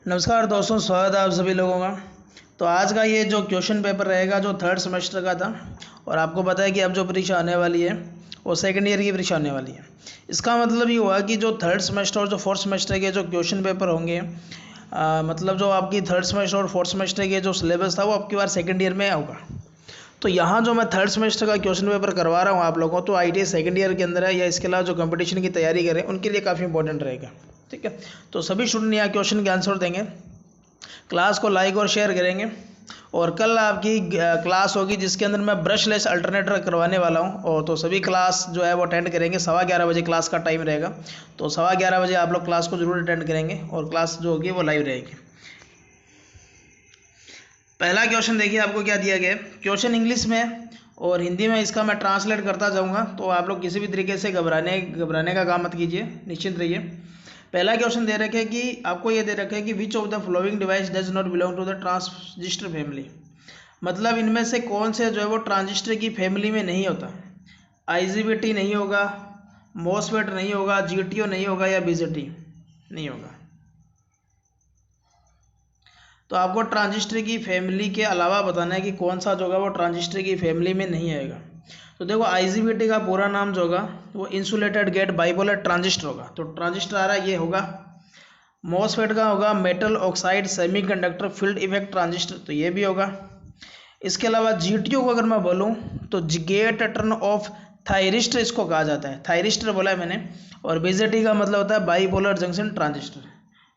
नमस्कार दोस्तों, स्वागत है आप सभी लोगों का। तो आज का ये जो क्वेश्चन पेपर रहेगा जो थर्ड सेमेस्टर का था, और आपको पता है कि अब जो परीक्षा आने वाली है वो सेकंड ईयर की परीक्षा आने वाली है। इसका मतलब ये हुआ कि जो थर्ड सेमेस्टर और जो फोर्थ सेमेस्टर के जो क्वेश्चन पेपर होंगे, मतलब जो आपकी थर्ड सेमेस्टर और फोर्थ सेमेस्टर के जो सिलेबस था वो आपकी बार सेकेंड ईयर में होगा। तो यहाँ जो मैं थर्ड सेमेस्टर का क्वेश्चन पेपर करवा रहा हूँ आप लोगों को, तो ITI सेकंड ईयर के अंदर है या इसके अलावा जो कंपटीशन की तैयारी करें उनके लिए काफ़ी इंपॉर्टेंट रहेगा। ठीक है, तो सभी स्टूडेंट यहाँ क्वेश्चन के आंसर देंगे, क्लास को लाइक और शेयर करेंगे। और कल आपकी क्लास होगी जिसके अंदर मैं ब्रशलेस अल्टरनेटर करवाने वाला हूँ, और तो सभी क्लास जो है वो अटेंड करेंगे। 11:15 बजे क्लास का टाइम रहेगा, तो 11:15 बजे आप लोग क्लास को ज़रूर अटेंड करेंगे और क्लास जो होगी वो लाइव रहेगी। पहला क्वेश्चन देखिए, आपको क्या दिया गया है। क्वेश्चन इंग्लिश में और हिंदी में, इसका मैं ट्रांसलेट करता जाऊंगा, तो आप लोग किसी भी तरीके से घबराने का काम मत कीजिए, निश्चिंत रहिए। पहला क्वेश्चन दे रखे कि आपको ये दे रखे है कि which of the following device does not belong to the transistor family. मतलब इनमें से कौन से जो है वो ट्रांजिस्टर की फैमिली में नहीं होता। IGBT नहीं होगा, मॉसफेट नहीं होगा, GTO नहीं होगा या BJT नहीं होगा। तो आपको ट्रांजिस्टर की फैमिली के अलावा बताना है कि कौन सा जो होगा वो ट्रांजिस्टर की फैमिली में नहीं आएगा। तो देखो, IGBT का पूरा नाम जो होगा वो इंसुलेटेड गेट बाइपोलर ट्रांजिस्टर होगा, तो ट्रांजिस्टर आ रहा है ये होगा। मॉसफेट का होगा metal oxide semiconductor field effect transistor, तो ये भी होगा। इसके अलावा GTO को अगर मैं बोलूँ तो गेट टर्न ऑफ थायरिस्टर इसको कहा जाता है, थायरिस्टर बोला है मैंने। और BJT का मतलब होता है बाइपोलर जंक्शन ट्रांजिस्टर।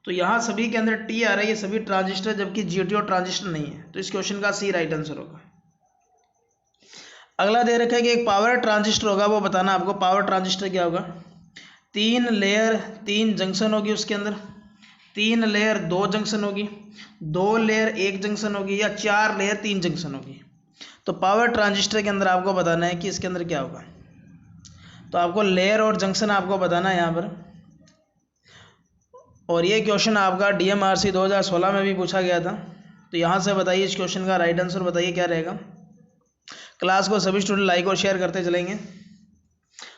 तो यहाँ सभी के अंदर T आ रहा है, ये सभी ट्रांजिस्टर, जबकि GTO ट्रांजिस्टर नहीं है, तो इस क्वेश्चन का C राइट आंसर होगा। अगला दे रखा है कि एक पावर ट्रांजिस्टर होगा, वो बताना आपको पावर ट्रांजिस्टर क्या होगा। 3 लेयर 3 जंक्शन होगी उसके अंदर, 3 लेयर 2 जंक्शन होगी, 2 लेयर 1 जंक्शन होगी, या 4 लेयर 3 जंक्शन होगी। तो पावर ट्रांजिस्टर के अंदर आपको बताना है कि इसके अंदर क्या होगा। तो आपको लेयर और जंक्शन आपको बताना है यहाँ पर। और ये क्वेश्चन आपका DMRC 2016 में भी पूछा गया था। तो यहाँ से बताइए इस क्वेश्चन का राइट आंसर बताइए क्या रहेगा। क्लास को सभी स्टूडेंट लाइक और शेयर करते चलेंगे।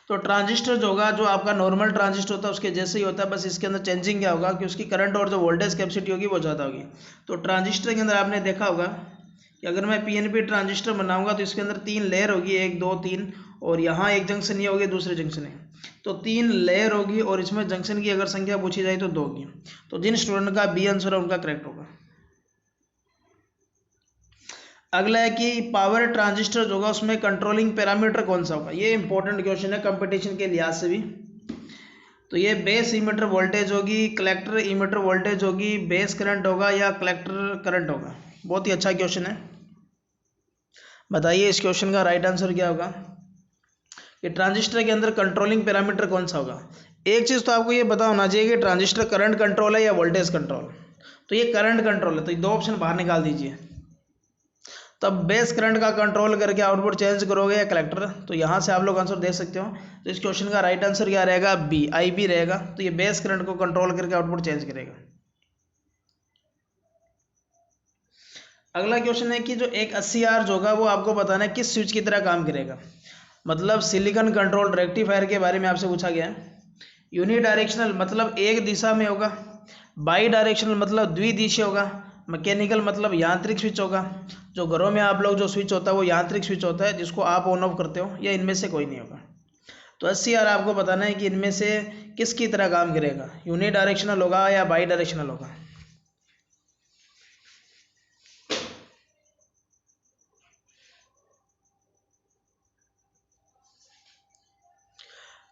तो ट्रांजिस्टर जो होगा, जो आपका नॉर्मल ट्रांजिस्टर होता है उसके जैसे ही होता है, बस इसके अंदर चेंजिंग क्या होगा कि उसकी करंट और जो वोल्टेज कैपेसिटी होगी वो ज़्यादा होगी। तो ट्रांजिस्टर के अंदर आपने देखा होगा कि अगर मैं PNP ट्रांजिस्टर बनाऊंगा तो इसके अंदर 3 लेयर होगी, 1 2 3, और यहाँ एक जंक्शन ही होगी, दूसरे जंक्शन है, तो 3 लेयर होगी। और इसमें जंक्शन की अगर संख्या पूछी जाए तो 2 की। तो जिन स्टूडेंट का B आंसर है उनका करेक्ट होगा। अगला है कि पावर ट्रांजिस्टर जो होगा उसमें कंट्रोलिंग पैरामीटर कौन सा होगा। ये इंपॉर्टेंट क्वेश्चन है कंपटीशन के लिहाज से भी। तो ये बेस इमीटर वोल्टेज होगी, कलेक्टर इमीटर वोल्टेज होगी, बेस करंट होगा या कलेक्टर करंट होगा। बहुत ही अच्छा क्वेश्चन है। बताइए इस क्वेश्चन का राइट आंसर क्या होगा कि ट्रांजिस्टर के अंदर कंट्रोलिंग पैरामीटर कौन सा होगा। एक चीज़ तो आपको ये पता होना चाहिए कि ट्रांजिस्टर करंट कंट्रोल है या वोल्टेज कंट्रोल। तो ये करंट कंट्रोल है, तो ये 2 ऑप्शन बाहर निकाल दीजिए। तब बेस करंट का कंट्रोल करके आउटपुट चेंज करोगे या कलेक्टर, तो यहाँ से आप लोग आंसर दे सकते हो। तो इस क्वेश्चन का राइट आंसर क्या रहेगा, B IB रहेगा। तो ये बेस करंट को कंट्रोल करके आउटपुट चेंज करेगा। अगला क्वेश्चन है कि जो एक 80R जो होगा वो आपको बताना है किस स्विच की तरह काम करेगा। मतलब सिलिकॉन कंट्रोल रेक्टिफायर के बारे में आपसे पूछा गया है। यूनिडायरेक्शनल मतलब एक दिशा में होगा, बाई डायरेक्शनल मतलब द्विदिशीय होगा, मैकेनिकल मतलब यांत्रिक स्विच होगा। जो घरों में आप लोग जो स्विच होता है वो यांत्रिक स्विच होता है जिसको आप ऑन ऑफ करते हो, या इनमें से कोई नहीं होगा। तो 80R आपको बताना है कि इनमें से किसकी तरह काम करेगा, यूनिडायरेक्शनल होगा या बाई डायरेक्शनल होगा।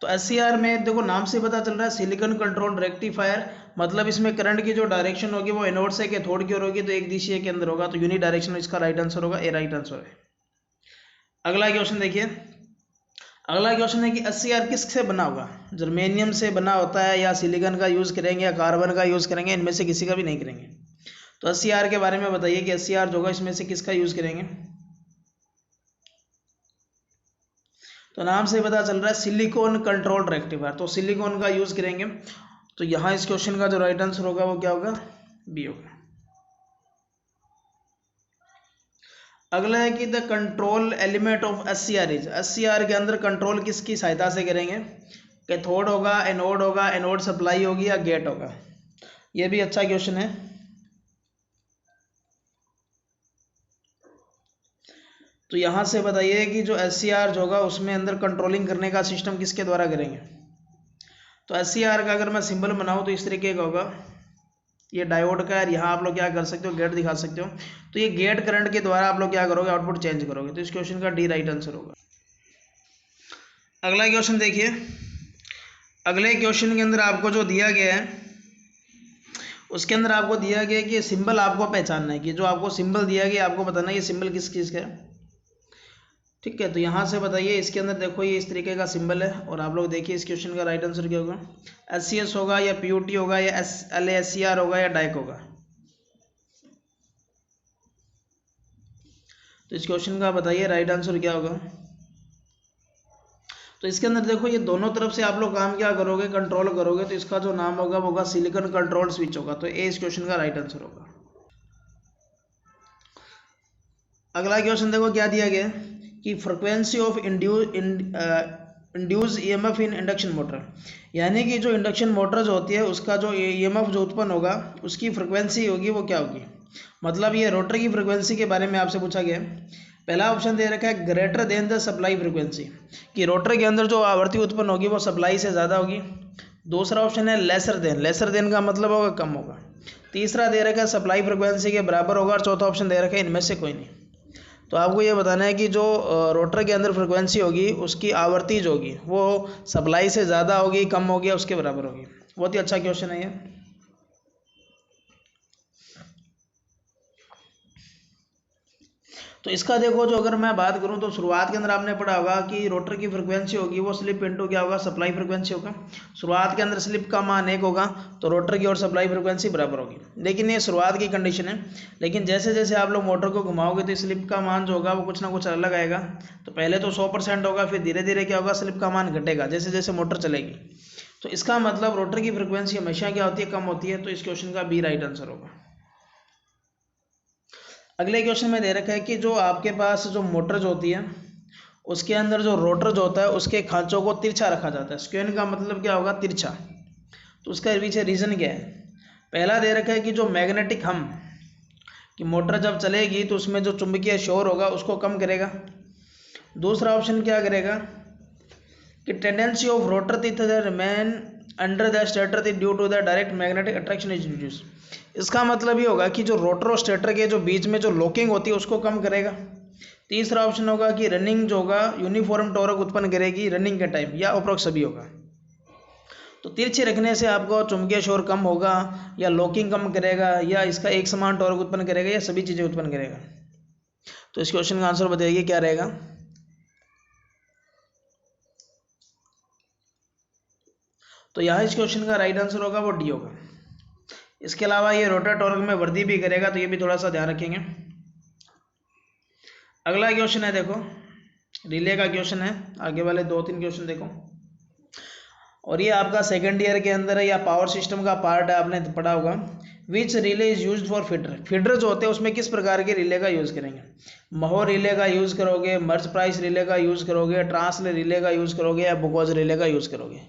तो 80R में देखो नाम से पता चल रहा है सिलिकॉन कंट्रोल रेक्टिफायर, मतलब इसमें करंट की जो डायरेक्शन होगी वो एनोड से कैथोड की ओर होगी, तो एक दिशा के अंदर होगा। तो यूनि डायरेक्शनल इसका राइट आंसर होगा, A राइट आंसर है। अगला क्वेश्चन देखिए। अगला क्वेश्चन है कि 80R किससे बना होगा। जर्मेनियम से बना होता है, या सिलिकॉन का यूज़ करेंगे, या कार्बन का यूज़ करेंगे, इनमें से किसी का भी नहीं करेंगे। तो 80R के बारे में बताइए कि 80R जो होगा इसमें से किसका यूज़ करेंगे। तो नाम से पता चल रहा है सिलिकॉन कंट्रोल रेक्टिफायर, तो सिलिकॉन का यूज़ करेंगे। तो यहाँ इस क्वेश्चन का जो राइट आंसर होगा वो क्या होगा, B होगा। अगला है कि the control element of 80R is, 80R के अंदर कंट्रोल किसकी सहायता से करेंगे। कैथोड होगा, एनोड होगा, एनोड सप्लाई होगी, या गेट होगा। ये भी अच्छा क्वेश्चन है। तो यहाँ से बताइए कि जो SCR जो होगा उसमें अंदर कंट्रोलिंग करने का सिस्टम किसके द्वारा करेंगे। तो SCR का अगर मैं सिंबल बनाऊँ तो इस तरीके का होगा, ये डायोड का है। यहाँ आप लोग क्या कर सकते हो, गेट दिखा सकते हो। तो ये गेट करंट के द्वारा आप लोग क्या करोगे, आउटपुट चेंज करोगे। तो इस क्वेश्चन का डी राइट आंसर होगा। अगला क्वेश्चन देखिए, अगले क्वेश्चन के अंदर आपको जो दिया गया है उसके अंदर आपको दिया गया है कि सिंबल आपको पहचानना है, कि जो आपको सिंबल दिया गया आपको बताना है ये सिंबल किस किस का है। ठीक है, तो यहाँ से बताइए, इसके अंदर देखो ये इस तरीके का सिंबल है। और आप लोग देखिए इस क्वेश्चन का राइट आंसर क्या होगा, SCS होगा या PUT होगा या LASCR होगा या डाइक होगा। तो इस क्वेश्चन का बताइए राइट आंसर क्या होगा। तो इसके अंदर देखो ये दोनों तरफ से आप लोग काम क्या करोगे, कंट्रोल करोगे। तो इसका जो नाम होगा वो होगा सिलिकॉन कंट्रोल स्विच होगा। तो ए इस क्वेश्चन का राइट आंसर होगा। अगला क्वेश्चन देखो क्या दिया गया है कि frequency of induce EMF in induction motor, यानी कि जो इंडक्शन मोटर जो होती है उसका जो EMF जो उत्पन्न होगा उसकी फ्रिक्वेंसी होगी वो क्या होगी। मतलब ये रोटर की फ्रिक्वेंसी के बारे में आपसे पूछा गया है। पहला ऑप्शन दे रखा है greater than the supply frequency, कि रोटर के अंदर जो आवृत्ति उत्पन्न होगी वो सप्लाई से ज़्यादा होगी। दूसरा ऑप्शन है लेसर देन का मतलब होगा कम होगा। तीसरा दे रखा है सप्लाई फ्रिक्वेंसी के बराबर होगा। और चौथा ऑप्शन दे रखा है इनमें से कोई नहीं। तो आपको ये बताना है कि जो रोटर के अंदर फ्रिक्वेंसी होगी उसकी आवृत्ति जो होगी वो सप्लाई से ज़्यादा होगी, कम होगी या उसके बराबर होगी। बहुत ही अच्छा क्वेश्चन है ये। तो इसका देखो, जो अगर मैं बात करूं तो शुरुआत के अंदर आपने पढ़ा होगा कि रोटर की फ्रिक्वेंसी होगी वो स्लिप इनटू क्या होगा, सप्लाई फ्रिक्वेंसी होगा। शुरुआत के अंदर स्लिप का मान 1 होगा तो रोटर की और सप्लाई फ्रिक्वेंसी बराबर होगी। लेकिन ये शुरुआत की कंडीशन है। लेकिन जैसे जैसे आप लोग मोटर को घुमाओगे तो स्लिप का मान जो होगा वो कुछ ना कुछ अलग आएगा। तो पहले तो 100% होगा, फिर धीरे धीरे क्या होगा, स्लिप का मान घटेगा जैसे जैसे मोटर चलेगी। तो इसका मतलब रोटर की फ्रिक्वेंसी हमेशा क्या होती है, कम होती है। तो इस क्वेश्चन का बी राइट आंसर होगा। अगले क्वेश्चन में दे रखा है कि जो आपके पास जो मोटर जो होती है उसके अंदर जो रोटर जो होता है उसके खांचों को तिरछा रखा जाता है। स्क्वेयर का मतलब क्या होगा, तिरछा। तो उसका पीछे रीज़न क्या है। पहला दे रखा है कि जो मैग्नेटिक हम, कि मोटर जब चलेगी तो उसमें जो चुंबकीय शोर होगा उसको कम करेगा। दूसरा ऑप्शन क्या करेगा कि tendency of rotor remain under the stator due to the direct magnetic attraction is reduce. इसका मतलब ये होगा कि जो रोटर और स्टेटर के जो बीच में जो लॉकिंग होती है उसको कम करेगा। तीसरा ऑप्शन होगा कि रनिंग जो होगा यूनिफॉर्म टॉर्क उत्पन्न करेगी रनिंग के टाइम, या अप्रोक्स सभी होगा। तो तिरछे रखने से आपको चुंबकीय शोर कम होगा, या लॉकिंग कम करेगा, या इसका एक समान टॉर्क उत्पन्न करेगा, या सभी चीज़ें उत्पन्न करेगा। तो इस क्वेश्चन का आंसर बताइए क्या रहेगा। तो यहाँ इस क्वेश्चन का राइट आंसर होगा वो डी होगा। इसके अलावा ये रोटर टॉर्क में वृद्धि भी करेगा, तो ये भी थोड़ा सा ध्यान रखेंगे। अगला क्वेश्चन है देखो, रिले का क्वेश्चन है। आगे वाले 2-3 क्वेश्चन देखो, और ये आपका सेकेंड ईयर के अंदर है या पावर सिस्टम का पार्ट है, आपने पढ़ा होगा। विच relay is use for feeder. Feeder जो होते हैं उसमें किस प्रकार के रिले का यूज़ करेंगे। महो रिले का यूज़ करोगे, मर्ज प्राइस रिले का यूज़ करोगे, ट्रांसले रिले का यूज़ करोगे, या बुकोज रिले का यूज़ करोगे।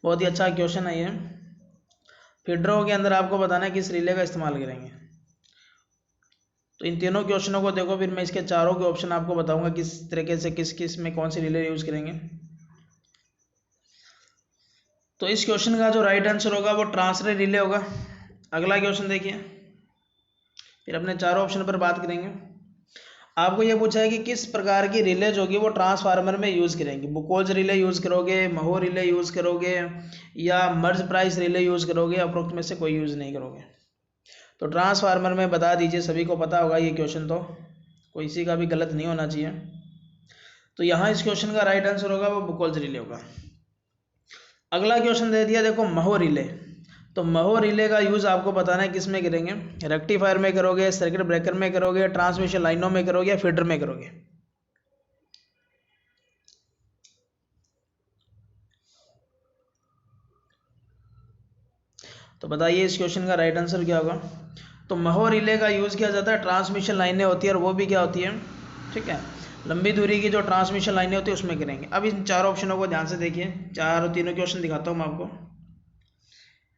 बहुत ही अच्छा क्वेश्चन है ये। फीडरों के अंदर आपको बताना है किस रिले का इस्तेमाल करेंगे। तो इन तीनों क्वेश्चनों को देखो, फिर मैं इसके चारों के ऑप्शन आपको बताऊंगा किस तरीके से किस किस में कौन सी रिले यूज़ करेंगे। तो इस क्वेश्चन का जो राइट आंसर होगा वो ट्रांसले रिले होगा। अगला क्वेश्चन देखिए, फिर अपने चारों ऑप्शन पर बात करेंगे। आपको ये पूछा है कि किस प्रकार की रिले जो होगी वो ट्रांसफार्मर में यूज़ करेंगे। बुकोज रिले यूज़ करोगे, महो रिले यूज़ करोगे, या मर्ज प्राइस रिले यूज़ करोगे, अप्रोक्स में से कोई यूज़ नहीं करोगे। तो ट्रांसफार्मर में बता दीजिए, सभी को पता होगा ये क्वेश्चन, तो कोई इसी का भी गलत नहीं होना चाहिए। तो यहाँ इस क्वेश्चन का राइट आंसर होगा वो बुकोज रिले होगा। अगला क्वेश्चन दे दिया देखो, महो रिले। तो महो रिले का यूज़ आपको बताना है किस में करेंगे। रेक्टिफायर में करोगे, सर्किट ब्रेकर में करोगे, ट्रांसमिशन लाइनों में करोगे, या फीडर में करोगे। तो बताइए इस क्वेश्चन का राइट आंसर क्या होगा। तो महो रिले का यूज़ किया जाता है, ट्रांसमिशन लाइनें होती है और वो भी क्या होती है, ठीक है, लंबी दूरी की जो ट्रांसमिशन लाइनें होती है उसमें करेंगे। अब इन चार ऑप्शनों को ध्यान से देखिए, तीनों क्वेश्चन दिखाता हूँ मैं आपको।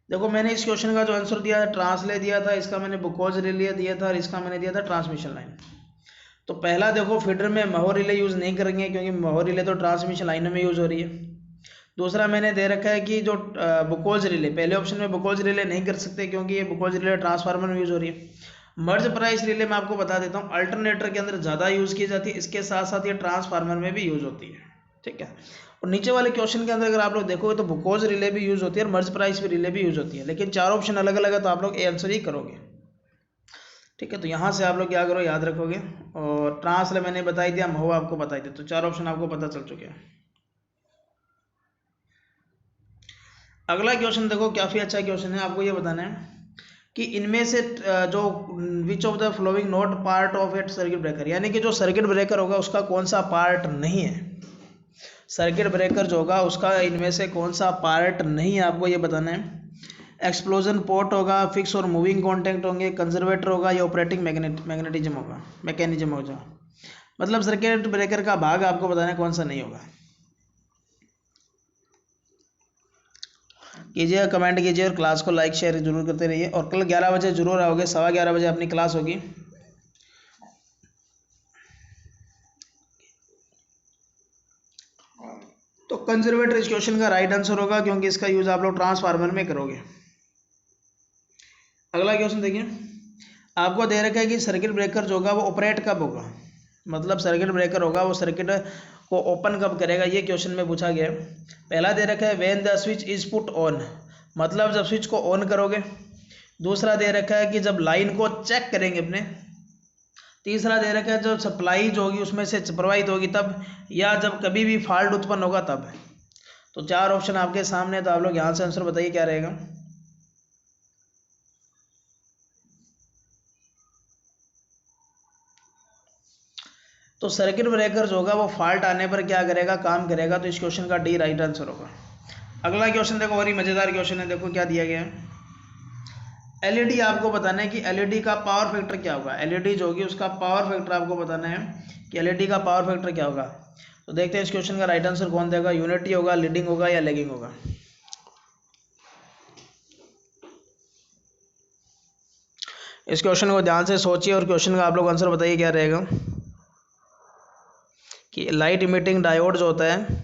देखो मैंने इस क्वेश्चन का जो आंसर दिया है ट्रांसले दिया था, इसका मैंने बुकोज रिले दिया था, और इसका मैंने दिया था ट्रांसमिशन लाइन। तो पहला देखो, फीडर में महो रिले यूज़ नहीं करेंगे क्योंकि महो रिले तो ट्रांसमिशन लाइनों में यूज़ हो रही है। दूसरा मैंने दे रखा है कि जो बुकोल्स रिले, पहले ऑप्शन में बुकोल्स रिले नहीं कर सकते क्योंकि ये बुकोल्स रिले ट्रांसफार्मर में यूज़ हो रही है। मर्ज प्राइस रिले मैं आपको बता देता हूँ, अल्टरनेटर के अंदर ज़्यादा यूज़ की जाती है, इसके साथ साथ ये ट्रांसफार्मर में भी यूज़ होती है, ठीक है। और नीचे वाले क्वेश्चन के अंदर अगर आप लोग देखोगे तो बुकोज रिले भी यूज़ होती है और मर्ज प्राइस भी रिले भी यूज़ होती है, लेकिन चार ऑप्शन अलग अलग है तो आप लोग ए आंसर ही करोगे, ठीक है। तो यहाँ से आप लोग क्या करो, याद रखोगे। और ट्रांसले मैंने बताई दिया, महो आपको बताई दिया, तो चार ऑप्शन आपको पता चल चुके हैं। अगला क्वेश्चन देखो, काफ़ी अच्छा क्वेश्चन है। आपको ये बताना है कि इनमें से जो which of the following not part of at circuit breaker, यानी कि जो सर्किट ब्रेकर होगा उसका कौन सा पार्ट नहीं है। सर्किट ब्रेकर जो होगा उसका इनमें से कौन सा पार्ट नहीं है, आपको ये बताना है। एक्सप्लोजन पोर्ट होगा, फिक्स और मूविंग कॉन्टैक्ट होंगे, कंजर्वेटर होगा या ऑपरेटिंग मैग्नेटिज्म होगा, मैकेनिज्म होगा। मतलब सर्किट ब्रेकर का भाग आपको बताना है कौन सा नहीं होगा। कीजिए, कमेंट कीजिए और क्लास को लाइक शेयर जरूर करते रहिए। और कल 11 बजे जरूर आओगे, 11:15 बजे अपनी क्लास होगी। तो कंजर्वेटर इस क्वेश्चन का राइट आंसर होगा क्योंकि इसका यूज आप लोग ट्रांसफार्मर में करोगे। अगला क्वेश्चन देखिए, आपको दे रखा है कि सर्किट ब्रेकर जो होगा वो ऑपरेट कब होगा। मतलब सर्किट ब्रेकर होगा वो सर्किट को ओपन कब करेगा, ये क्वेश्चन में पूछा गया है। पहला दे रखा है when the switch is put on, मतलब जब स्विच को ऑन करोगे। दूसरा दे रखा है कि जब लाइन को चेक करेंगे अपने। तीसरा दे रखा है जो सप्लाई जो होगी उसमें से प्रवाहित होगी तब, या जब कभी भी फॉल्ट उत्पन्न होगा तब। तो चार ऑप्शन आपके सामने, तो आप लोग यहाँ से आंसर बताइए क्या रहेगा। तो सर्किट ब्रेकर जो होगा वो फॉल्ट आने पर क्या करेगा, काम करेगा। तो इस क्वेश्चन का डी राइट आंसर होगा। अगला क्वेश्चन देखो, और ही मज़ेदार क्वेश्चन है। देखो क्या दिया गया है, एलईडी आपको बताना है कि एलईडी का पावर फैक्टर क्या होगा। एलईडी जो होगी उसका पावर फैक्टर आपको बताना है कि एलईडी का पावर फैक्टर क्या होगा। तो देखते हैं इस क्वेश्चन का राइट आंसर कौन देगा, यूनिटी होगा, लीडिंग होगा या लैगिंग होगा। इस क्वेश्चन को ध्यान से सोचिए और क्वेश्चन का आप लोग आंसर बताइए क्या रहेगा। कि लाइट इमिटिंग डायोड जो होता है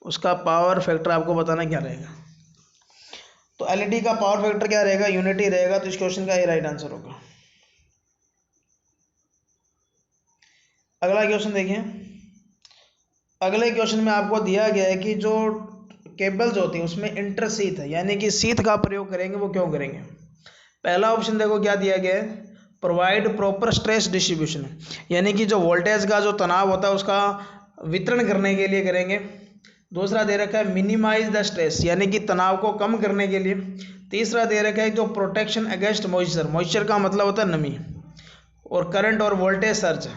उसका पावर फैक्टर आपको बताना क्या रहेगा। तो एलईडी का पावर फैक्टर क्या रहेगा, यूनिटी रहेगा। तो इस क्वेश्चन का ये राइट आंसर होगा। अगला क्वेश्चन देखिए, अगले क्वेश्चन में आपको दिया गया है कि जो केबल जो होती है उसमें इंटरसीथ है, यानी कि सीथ का प्रयोग करेंगे, वो क्यों करेंगे। पहला ऑप्शन देखो क्या दिया गया है, प्रोवाइड प्रॉपर स्ट्रेस डिस्ट्रीब्यूशन, यानी कि जो वोल्टेज का जो तनाव होता है उसका वितरण करने के लिए करेंगे। दूसरा दे रखा है मिनिमाइज द स्ट्रेस, यानी कि तनाव को कम करने के लिए। तीसरा दे रखा है जो प्रोटेक्शन अगेंस्ट मॉइस्चर, मॉइस्चर का मतलब होता है नमी, और करंट और वोल्टेज सर्ज,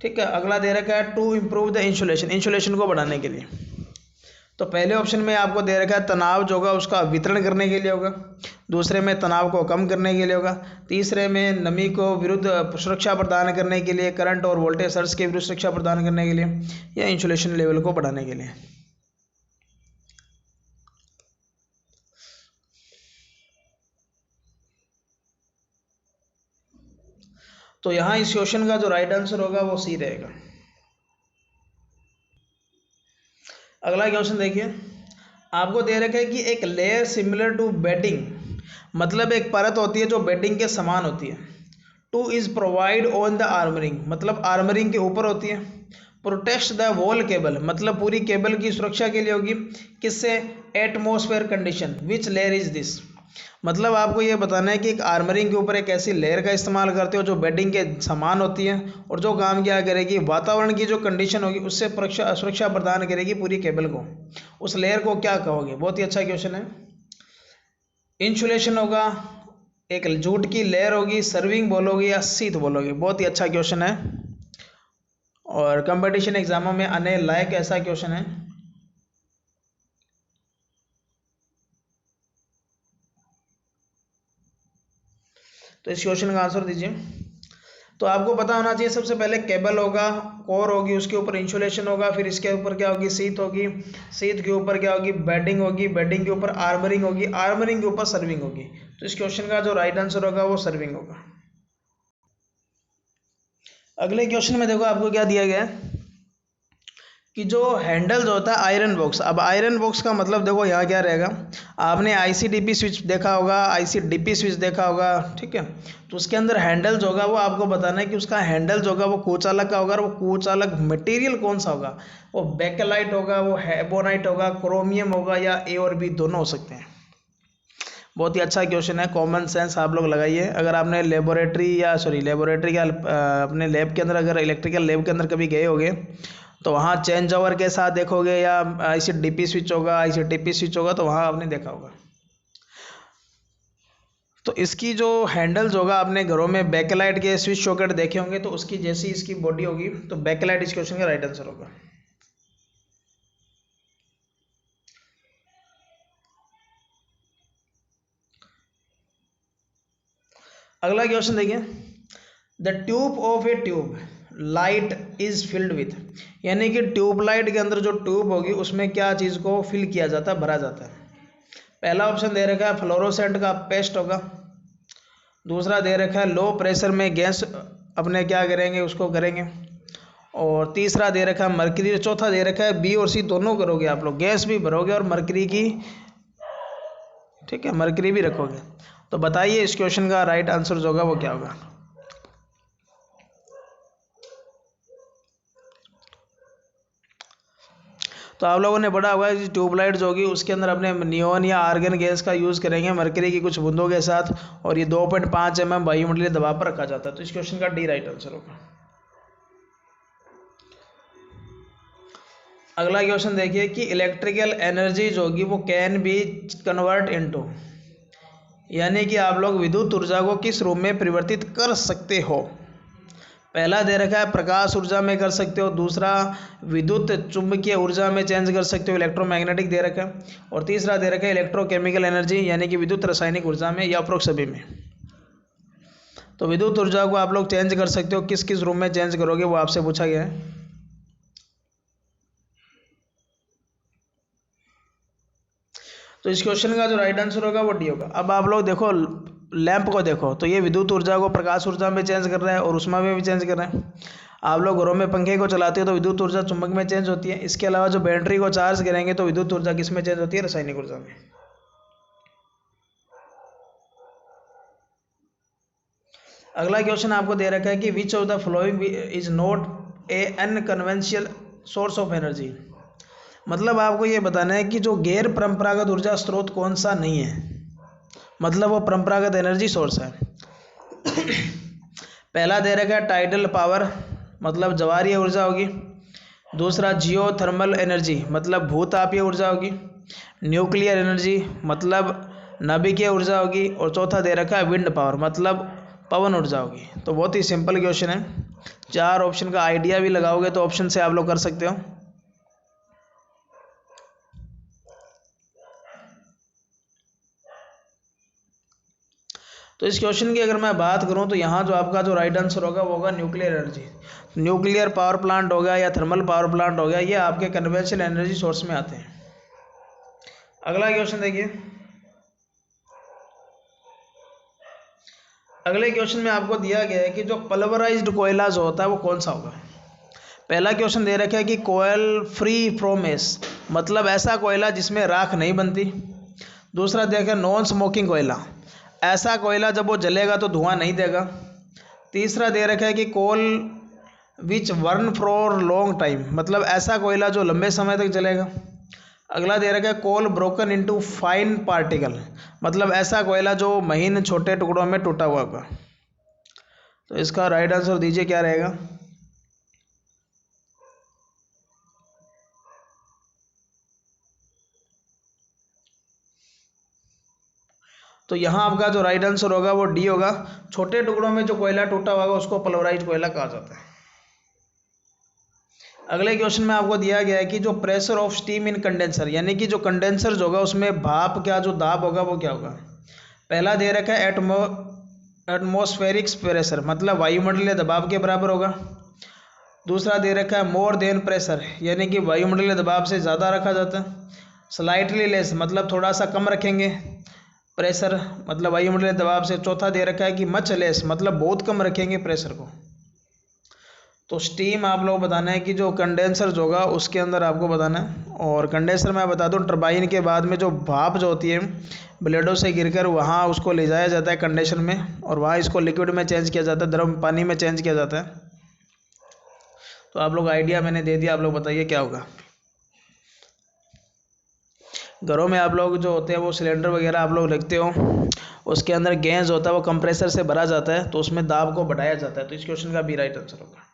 ठीक है। अगला दे रखा है to improve the insulation, insulation को बढ़ाने के लिए। तो पहले ऑप्शन में आपको दे रखा है तनाव जो होगा उसका वितरण करने के लिए होगा। दूसरे में तनाव को कम करने के लिए होगा। तीसरे में नमी को विरुद्ध सुरक्षा प्रदान करने के लिए, करंट और वोल्टेज सर्ज के विरुद्ध सुरक्षा प्रदान करने के लिए, या इंसुलेशन लेवल को बढ़ाने के लिए। तो यहाँ इस क्वेश्चन का जो राइट आंसर होगा वो सी रहेगा। अगला क्वेश्चन देखिए, आपको दे रखा है कि एक लेयर सिमिलर टू बेडिंग, मतलब एक परत होती है जो बेडिंग के समान होती है। Two is provide on the armouring, मतलब आर्मरिंग के ऊपर होती है। प्रोटेक्ट द वॉल केबल, मतलब पूरी केबल की सुरक्षा के लिए होगी। किससे, atmosphere condition. Which layer is this, मतलब आपको ये बताना है कि एक आर्मरिंग के ऊपर एक ऐसी लेयर का इस्तेमाल करते हो जो बेडिंग के समान होती है और जो काम क्या करेगी, वातावरण की जो कंडीशन होगी उससे सुरक्षा प्रदान करेगी पूरी केबल को। उस लेयर को क्या कहोगे। बहुत ही अच्छा क्वेश्चन है। इंसुलेशन होगा, एक जूट की लेयर होगी, सर्विंग बोलोगे या सीथ बोलोगे। बहुत ही अच्छा क्वेश्चन है और कंपटीशन एग्जामों में आने लायक ऐसा क्वेश्चन है। तो इस क्वेश्चन का आंसर दीजिए। तो आपको पता होना चाहिए सबसे पहले केबल होगा, कोर होगी, उसके ऊपर इंसुलेशन होगा, फिर इसके ऊपर क्या होगी, सीथ होगी, सीथ के ऊपर क्या होगी, बेडिंग होगी, बेडिंग के ऊपर आर्मरिंग होगी, आर्मरिंग के ऊपर सर्विंग होगी। तो इस क्वेश्चन का जो राइट आंसर होगा वो सर्विंग होगा। अगले क्वेश्चन में देखो आपको क्या दिया गया है कि जो हैंडल जो होता है आयरन बॉक्स। अब आयरन बॉक्स का मतलब देखो यहाँ क्या रहेगा, आपने आईसीडीपी स्विच देखा होगा, आईसीडीपी स्विच देखा होगा, ठीक है। तो उसके अंदर हैंडल जो होगा वो आपको बताना है कि उसका हैंडल जो होगा वो कुचालक का होगा, और वो कुचालक मटेरियल कौन सा होगा। वो बेकेलाइट होगा, वो एबोनाइट होगा, क्रोमियम होगा, या ए और बी दोनों हो सकते हैं। बहुत ही अच्छा क्वेश्चन है, कॉमन सेंस आप लोग लगाइए। अगर आपने लेबोरेटरी का अपने लैब के अंदर, अगर इलेक्ट्रिकल लैब के अंदर कभी गए होगे तो वहाँ चेंज ओवर के साथ देखोगे, या आईसीडीपी स्विच होगा, आईसीटीपी स्विच होगा, तो वहाँ आपने देखा होगा। तो इसकी जो हैंडल्स होगा, आपने घरों में बैकलाइट के स्विच सॉकेट देखे होंगे, तो उसकी जैसी इसकी बॉडी होगी, तो बैकलाइट इस क्वेश्चन का राइट आंसर होगा। अगला क्वेश्चन देखिए, the tube of A tube light is filled with, यानी कि ट्यूबलाइट के अंदर जो ट्यूब होगी उसमें क्या चीज़ को फिल किया जाता है, भरा जाता है। पहला ऑप्शन दे रखा है फ्लोरोसेंट का पेस्ट होगा, दूसरा दे रखा है लो प्रेशर में गैस अपने क्या करेंगे, उसको करेंगे, और तीसरा दे रखा है मरकरी, चौथा दे रखा है बी और सी दोनों करोगे आप लोग, गैस भी भरोगे और मरकरी की, ठीक है, मरकरी भी रखोगे। तो बताइए इस क्वेश्चन का राइट आंसर जो होगा वो क्या होगा। तो आप लोगों ने पढ़ा होगा कि ट्यूबलाइट जो होगी उसके अंदर अपने नियोन या आर्गन गैस का यूज़ करेंगे मरकरी की कुछ बूंदों के साथ, और ये 2.5 mm वायुमंडलीय दबाव पर रखा जाता है। तो इस क्वेश्चन का डी राइट आंसर होगा। अगला क्वेश्चन देखिए कि इलेक्ट्रिकल एनर्जी जो होगी वो कैन बी कन्वर्ट इनटू, यानी कि आप लोग विद्युत ऊर्जा को किस रूप में परिवर्तित कर सकते हो। पहला दे रखा है प्रकाश ऊर्जा में कर सकते हो, दूसरा विद्युत चुंबकीय ऊर्जा में चेंज कर सकते हो, इलेक्ट्रोमैग्नेटिक दे रखा है, और तीसरा दे रखा है इलेक्ट्रोकेमिकल एनर्जी, यानी कि विद्युत रासायनिक ऊर्जा में, या उपरोक्त सभी में। तो विद्युत ऊर्जा को आप लोग चेंज कर सकते हो, किस किस रूप में चेंज करोगे वो आपसे पूछा गया है। तो इस क्वेश्चन का जो राइट आंसर होगा वो डी होगा। अब आप लोग देखो लैंप को देखो, तो ये विद्युत ऊर्जा को प्रकाश ऊर्जा में चेंज कर रहा है और ऊष्मा में भी चेंज कर रहा है। आप लोग घरों में पंखे को चलाते हो तो विद्युत ऊर्जा चुंबक में चेंज होती है। इसके अलावा जो बैटरी को चार्ज करेंगे तो विद्युत ऊर्जा किस में चेंज होती है, रासायनिक ऊर्जा में। अगला क्वेश्चन आपको दे रखा है कि which of the following is not a unconventional source of energy, मतलब आपको ये बताना है कि जो गैर परंपरागत ऊर्जा स्रोत कौन सा नहीं है, मतलब वो परंपरागत एनर्जी सोर्स है। पहला दे रखा है टाइडल पावर, मतलब ज्वारीय ऊर्जा होगी, दूसरा जियो थर्मल एनर्जी, मतलब भूतापीय ऊर्जा होगी, न्यूक्लियर एनर्जी, मतलब नाभिकीय ऊर्जा होगी, और चौथा दे रखा है विंड पावर, मतलब पवन ऊर्जा होगी। तो बहुत ही सिंपल क्वेश्चन है, 4 ऑप्शन का आइडिया भी लगाओगे तो ऑप्शन से आप लोग कर सकते हो। तो इस क्वेश्चन की अगर मैं बात करूं तो यहाँ जो आपका जो राइट आंसर होगा वो होगा nuclear energy. Nuclear power plant हो गया या थर्मल पावर प्लांट हो गया, ये आपके कन्वेंशनल एनर्जी सोर्स में आते हैं। अगला क्वेश्चन देखिए, अगले क्वेश्चन में आपको दिया गया है कि जो पल्वराइज्ड कोयला जो होता है वो कौन सा होगा। पहला क्वेश्चन दे रखा है कि कोयल फ्री फ्रॉम एश, मतलब ऐसा कोयला जिसमें राख नहीं बनती। दूसरा देखा नॉन स्मोकिंग कोयला, ऐसा कोयला जब वो जलेगा तो धुआं नहीं देगा। तीसरा दे रखा है कि कोल विच वर्न फॉर लॉन्ग टाइम, मतलब ऐसा कोयला जो लंबे समय तक जलेगा। अगला दे रखा है कोल ब्रोकन इनटू फाइन पार्टिकल, मतलब ऐसा कोयला जो महीन छोटे टुकड़ों में टूटा हुआ होगा। तो इसका राइट आंसर दीजिए क्या रहेगा। तो यहाँ आपका जो राइट आंसर होगा वो डी होगा, छोटे टुकड़ों में जो कोयला टूटा हुआ होगा उसको पल्वराइज्ड कोयला कहा जाता है। अगले क्वेश्चन में आपको दिया गया है कि जो pressure of steam in condenser, यानी कि जो कंडेंसर जो होगा उसमें भाप क्या जो दाब होगा वो क्या होगा। पहला दे रखा है एटमॉस्फेरिक प्रेशर, मतलब वायुमंडलीय दबाव के बराबर होगा। दूसरा दे रखा है मोर देन प्रेशर, यानी कि वायुमंडलीय दबाव से ज़्यादा रखा जाता है। स्लाइटली लेस, मतलब थोड़ा सा कम रखेंगे प्रेशर, मतलब वायुमंडलीय दबाव से। चौथा दे रखा है कि मच लेस, मतलब बहुत कम रखेंगे प्रेशर को। तो स्टीम आप लोग बताना है कि जो कंडेंसर जो होगा उसके अंदर आपको बताना है। और कंडेंसर मैं बता दूं टरबाइन के बाद में जो भाप जो होती है ब्लेडों से गिरकर वहाँ उसको ले जाया जाता है कंडेंसर में, और वहाँ इसको लिक्विड में चेंज किया जाता है, गर्म पानी में चेंज किया जाता है। तो आप लोग आइडिया मैंने दे दिया, आप लोग बताइए क्या होगा। घरों में आप लोग जो होते हैं वो सिलेंडर वगैरह आप लोग रखते हो, उसके अंदर गैस होता है वो कंप्रेसर से भरा जाता है, तो उसमें दाब को बढ़ाया जाता है। तो इस क्वेश्चन का बी राइट आंसर होगा।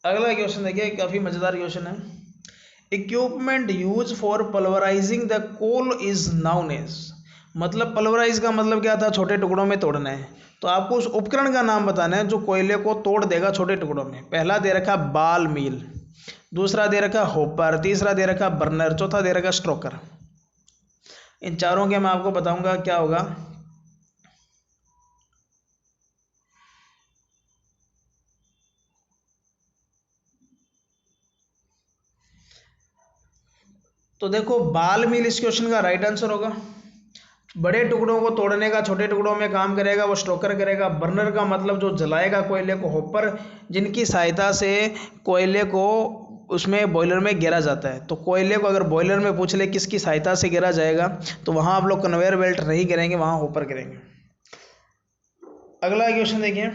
अगला क्वेश्चन देखिए, काफ़ी मज़ेदार क्वेश्चन है। Equipment use for pulverising the coal is known as, मतलब पल्वराइज का मतलब क्या था, छोटे टुकड़ों में तोड़ना है। तो आपको उस उपकरण का नाम बताना है जो कोयले को तोड़ देगा छोटे टुकड़ों में। पहला दे रखा बाल मिल, दूसरा दे रखा होपर, तीसरा दे रखा बर्नर, चौथा दे रखा स्ट्रोकर। इन चारों के मैं आपको बताऊंगा क्या होगा। तो देखो बाल मिल इस क्वेश्चन का राइट आंसर होगा। बड़े टुकड़ों को तोड़ने का छोटे टुकड़ों में काम करेगा वो स्ट्रोकर करेगा। बर्नर का मतलब जो जलाएगा कोयले को। होपर जिनकी सहायता से कोयले को उसमें बॉयलर में गिरा जाता है। तो कोयले को अगर बॉयलर में पूछ ले किसकी सहायता से गिरा जाएगा, तो वहाँ आप लोग कन्वेयर बेल्ट नहीं गिरेंगे, वहाँ होपर गिरेंगे। अगला क्वेश्चन देखिए,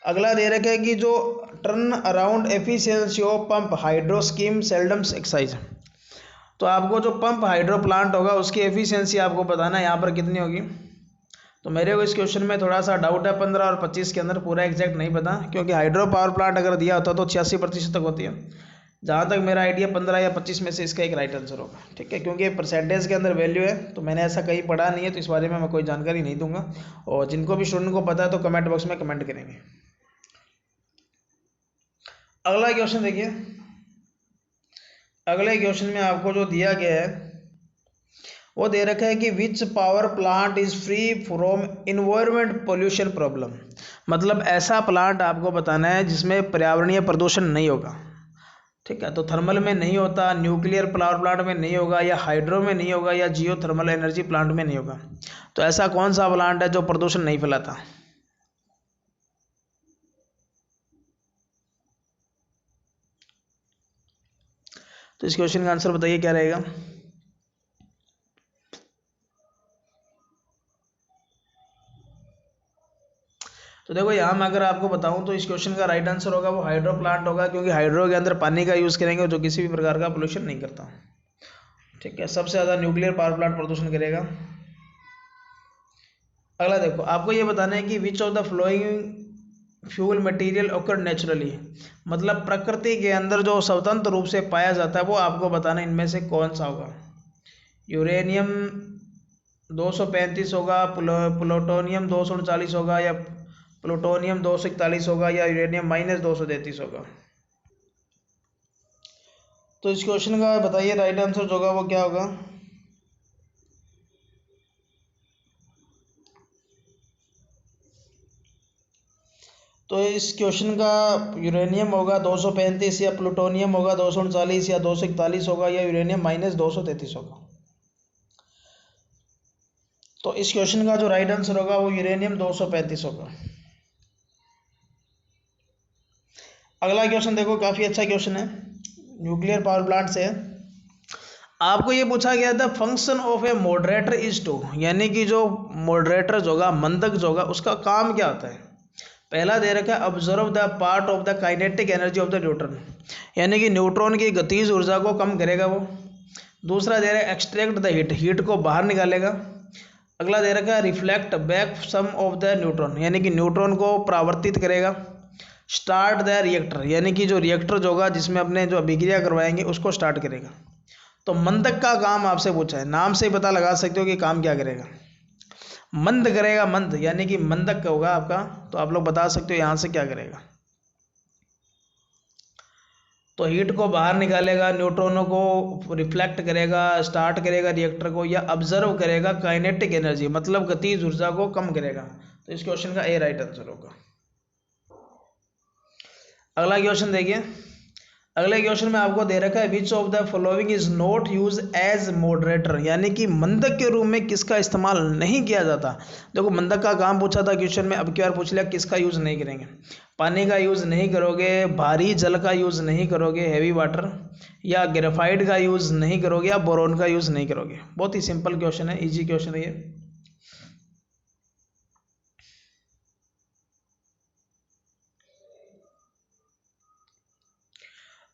अगला दे रखा है कि जो turn around efficiency of pump hydro scheme seldom exceeds. तो आपको जो पंप हाइड्रो प्लांट होगा उसकी एफिशिएंसी आपको बताना है यहाँ पर कितनी होगी। तो मेरे को इस क्वेश्चन में थोड़ा सा डाउट है, 15 और 25 के अंदर, पूरा एग्जैक्ट नहीं पता, क्योंकि हाइड्रो पावर प्लांट अगर दिया होता तो 86% तक होती है। जहाँ तक मेरा आइडिया 15 या 25 में से इसका एक राइट आंसर होगा। ठीक है, क्योंकि परसेंटेज के अंदर वैल्यू है, तो मैंने ऐसा कहीं पढ़ा नहीं है, तो इस बारे में मैं कोई जानकारी नहीं दूंगा। और जिनको भी स्टूडेंट को पता है तो कमेंट बॉक्स में कमेंट करेंगे। अगला क्वेश्चन देखिए, अगले क्वेश्चन में आपको जो दिया गया है वो दे रखा है कि which power plant is free from environment pollution problem. मतलब ऐसा प्लांट आपको बताना है जिसमें पर्यावरणीय प्रदूषण नहीं होगा। ठीक है, तो थर्मल में नहीं होता, न्यूक्लियर पावर प्लांट में नहीं होगा, या हाइड्रो में नहीं होगा, या जियो थर्मल एनर्जी प्लांट में नहीं होगा। तो ऐसा कौन सा प्लांट है जो प्रदूषण नहीं फैलाता। तो इस क्वेश्चन का आंसर बताइए क्या रहेगा। तो देखो यहाँ मैं अगर आपको बताऊं तो इस क्वेश्चन का राइट आंसर होगा वो हाइड्रो प्लांट होगा, क्योंकि हाइड्रो के अंदर पानी का यूज़ करेंगे जो किसी भी प्रकार का पोल्यूशन नहीं करता। ठीक है, सबसे ज़्यादा न्यूक्लियर पावर प्लांट प्रदूषण करेगा। अगला देखो, आपको ये बताना है कि which of the flowing fuel material occur naturally, मतलब प्रकृति के अंदर जो स्वतंत्र रूप से पाया जाता है वो आपको बताना है इनमें से कौन सा होगा। यूरेनियम 235 होगा, प्लूटोनियम 239 होगा, या प्लूटोनियम 241 होगा, या यूरेनियम -233 होगा। तो इस क्वेश्चन का बताइए राइट आंसर जो होगा वो क्या होगा। तो इस क्वेश्चन का यूरेनियम होगा 235, या प्लूटोनियम होगा 239, या 241 होगा, या यूरेनियम -233 होगा। तो इस क्वेश्चन का जो राइट आंसर होगा वो यूरेनियम 235 होगा। अगला क्वेश्चन देखो, काफ़ी अच्छा क्वेश्चन है, न्यूक्लियर पावर प्लांट से है। आपको ये पूछा गया था function of a moderator is to, यानी कि जो मॉडरेटर जो होगा, मंदक जो होगा, उसका काम क्या होता है। पहला दे रखा है observe the part of the kinetic energy of the neutron, यानी कि न्यूट्रॉन की गतिज ऊर्जा को कम करेगा वो। दूसरा दे रहा है एक्सट्रैक्ट द हीट, हीट को बाहर निकालेगा। अगला दे रखा है reflect back some of the neutron, यानी कि न्यूट्रॉन को परावर्तित करेगा। स्टार्ट द रिएक्टर, यानी कि जो रिएक्टर जो होगा जिसमें अपने जो अभिक्रिया करवाएंगे उसको स्टार्ट करेगा। तो मंदक का काम आपसे पूछा है, नाम से ही पता लगा सकते हो कि काम क्या करेगा। मंद करेगा, मंद यानी कि मंदक होगा आपका, तो आप लोग बता सकते हो यहाँ से क्या करेगा। तो हीट को बाहर निकालेगा, न्यूट्रॉनों को रिफ्लेक्ट करेगा, स्टार्ट करेगा रिएक्टर को, या ऑब्जर्व करेगा काइनेटिक एनर्जी मतलब गतिज ऊर्जा को कम करेगा। तो इस क्वेश्चन का ए राइट आंसर होगा। अगला क्वेश्चन देखिए, अगले क्वेश्चन में आपको दे रखा है which of the following is not use as moderator, यानी कि मंदक के रूप में किसका इस्तेमाल नहीं किया जाता। देखो मंदक का काम पूछा था क्वेश्चन में, अब की बार पूछ लिया किसका यूज़ नहीं करेंगे। पानी का यूज़ नहीं करोगे, भारी जल का यूज़ नहीं करोगे हैवी वाटर, या ग्रेफाइट का यूज़ नहीं करोगे, या बोरोन का यूज़ नहीं करोगे। बहुत ही सिंपल क्वेश्चन है, ईजी क्वेश्चन है ये।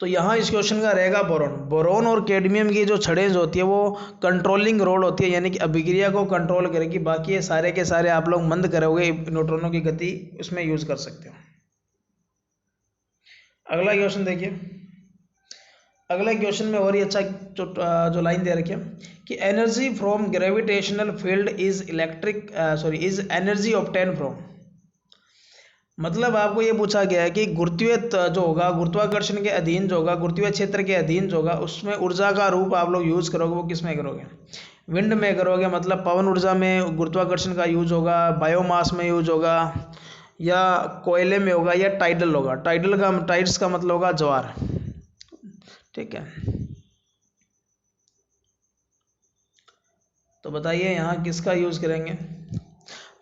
तो यहाँ इस क्वेश्चन का रहेगा बोरोन। बोरोन और कैडमियम की जो छड़ें जो होती है वो कंट्रोलिंग रोड होती है, यानी कि अभिक्रिया को कंट्रोल करेगी। बाकी ये सारे के सारे आप लोग मंद करोगे न्यूट्रॉनों की गति, उसमें यूज कर सकते हो। अगला क्वेश्चन देखिए। अगला क्वेश्चन में और ही अच्छा जो लाइन दे रखी है कि energy from gravitational field is is energy obtain from. मतलब आपको ये पूछा गया है कि गुरुत्वीय जो होगा, गुरुत्वाकर्षण के अधीन जो होगा, गुरुत्वीय क्षेत्र के अधीन जो होगा, उसमें ऊर्जा का रूप आप लोग यूज़ करोगे, वो किस में करोगे। विंड में करोगे, मतलब पवन ऊर्जा में गुरुत्वाकर्षण का यूज होगा, बायोमास में यूज होगा, या कोयले में होगा, या टाइडल होगा। टाइड्स का मतलब होगा ज्वार। ठीक है, तो बताइए यहाँ किसका यूज़ करेंगे।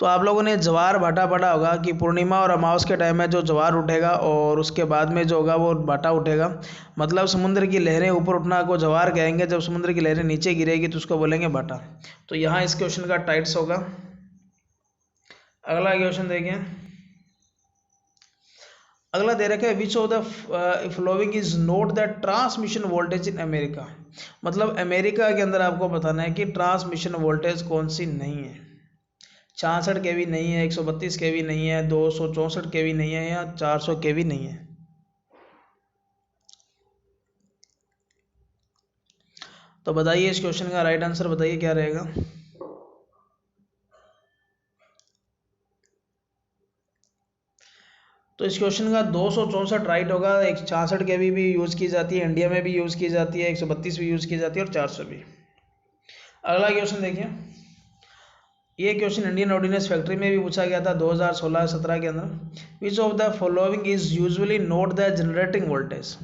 तो आप लोगों ने ज्वार भाटा पढ़ा होगा कि पूर्णिमा और अमावस के टाइम में जो ज्वार उठेगा और उसके बाद में जो होगा वो भाटा उठेगा। मतलब समुद्र की लहरें ऊपर उठना को ज्वार कहेंगे, जब समुद्र की लहरें नीचे गिरेगी तो उसको बोलेंगे भाटा। तो यहाँ इस क्वेश्चन का टाइट्स होगा। अगला क्वेश्चन देखिए। अगला दे रखा है which of the following is note the transmission voltage in America. मतलब अमेरिका के अंदर आपको बताना है कि ट्रांसमिशन वोल्टेज कौन सी नहीं है। 66 केवी नहीं है, 132 केवी नहीं है, 264 केवी नहीं है, या 400 केवी नहीं है। तो बताइए इस क्वेश्चन का राइट आंसर बताइए क्या रहेगा। तो इस क्वेश्चन का 264 राइट होगा। 166 केवी भी यूज़ की जाती है, इंडिया में भी यूज़ की जाती है, 132 भी यूज़ की जाती है, और 400 भी। अगला क्वेश्चन देखिए। ये क्वेश्चन इंडियन ऑर्डिनेंस फैक्ट्री में भी पूछा गया था 2016-17 के अंदर। विच of the following is usually note the generating voltage.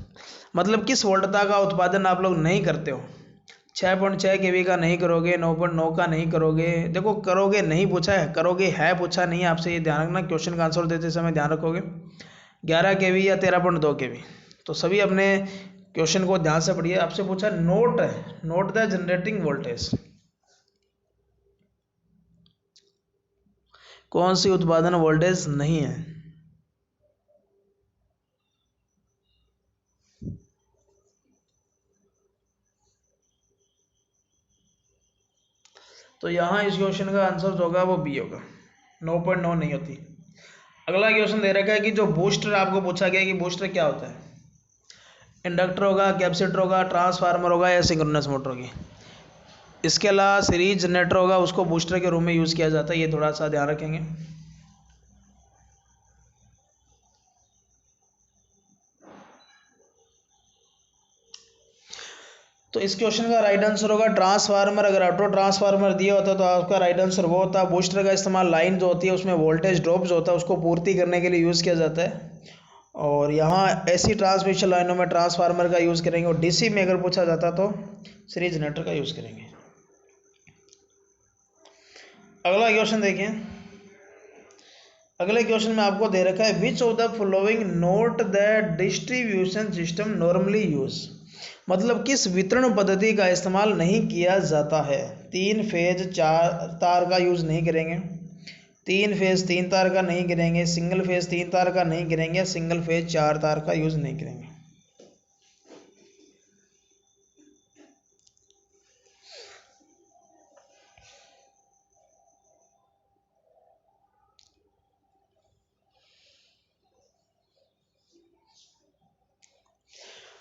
मतलब किस वोल्टता का उत्पादन आप लोग नहीं करते हो। 6.6 केवी का नहीं करोगे, 9.9 का नहीं करोगे। देखो करोगे नहीं पूछा है, करोगे है पूछा नहीं है आपसे, ये ध्यान रखना। क्वेश्चन का आंसर देते समय ध्यान रखोगे। 11 केवी या 13.2 केवी। तो सभी अपने क्वेश्चन को ध्यान से पढ़िए। आपसे पूछा नोट द जनरेटिंग वोल्टेज, कौन सी उत्पादन वोल्टेज नहीं है। तो यहाँ इस क्वेश्चन का आंसर जो होगा वो बी होगा, 9.9 नहीं होती। अगला क्वेश्चन दे रखा है कि जो बूस्टर आपको पूछा गया कि बूस्टर क्या होता है। इंडक्टर होगा, कैपेसिटर होगा, ट्रांसफार्मर होगा, या सिंक्रोनस मोटर होगी। इसके अलावा सीरीज जनरेटर होगा, उसको बूस्टर के रूप में यूज़ किया जाता है, ये थोड़ा सा ध्यान रखेंगे। तो इस क्वेश्चन का राइट आंसर होगा ट्रांसफार्मर। अगर ऑटो ट्रांसफार्मर दिया होता तो आपका राइट आंसर वो होता। बूस्टर का इस्तेमाल लाइन जो होती है उसमें वोल्टेज ड्रॉप जो होता है उसको पूर्ति करने के लिए यूज़ किया जाता है। और यहाँ ऐसी ट्रांसमिशन लाइनों में ट्रांसफार्मर का यूज़ करेंगे, और डीसी में अगर पूछा जाता तो सीरीज जनरेटर का यूज़ करेंगे। अगला क्वेश्चन देखिए। अगले क्वेश्चन में आपको दे रखा है which of the following note the distribution system normally use. मतलब किस वितरण पद्धति का इस्तेमाल नहीं किया जाता है। 3 फेज 4 तार का यूज़ नहीं करेंगे, 3 फेज 3 तार का नहीं करेंगे, सिंगल फेज 3 तार का नहीं करेंगे, सिंगल फेज 4 तार का यूज़ नहीं करेंगे।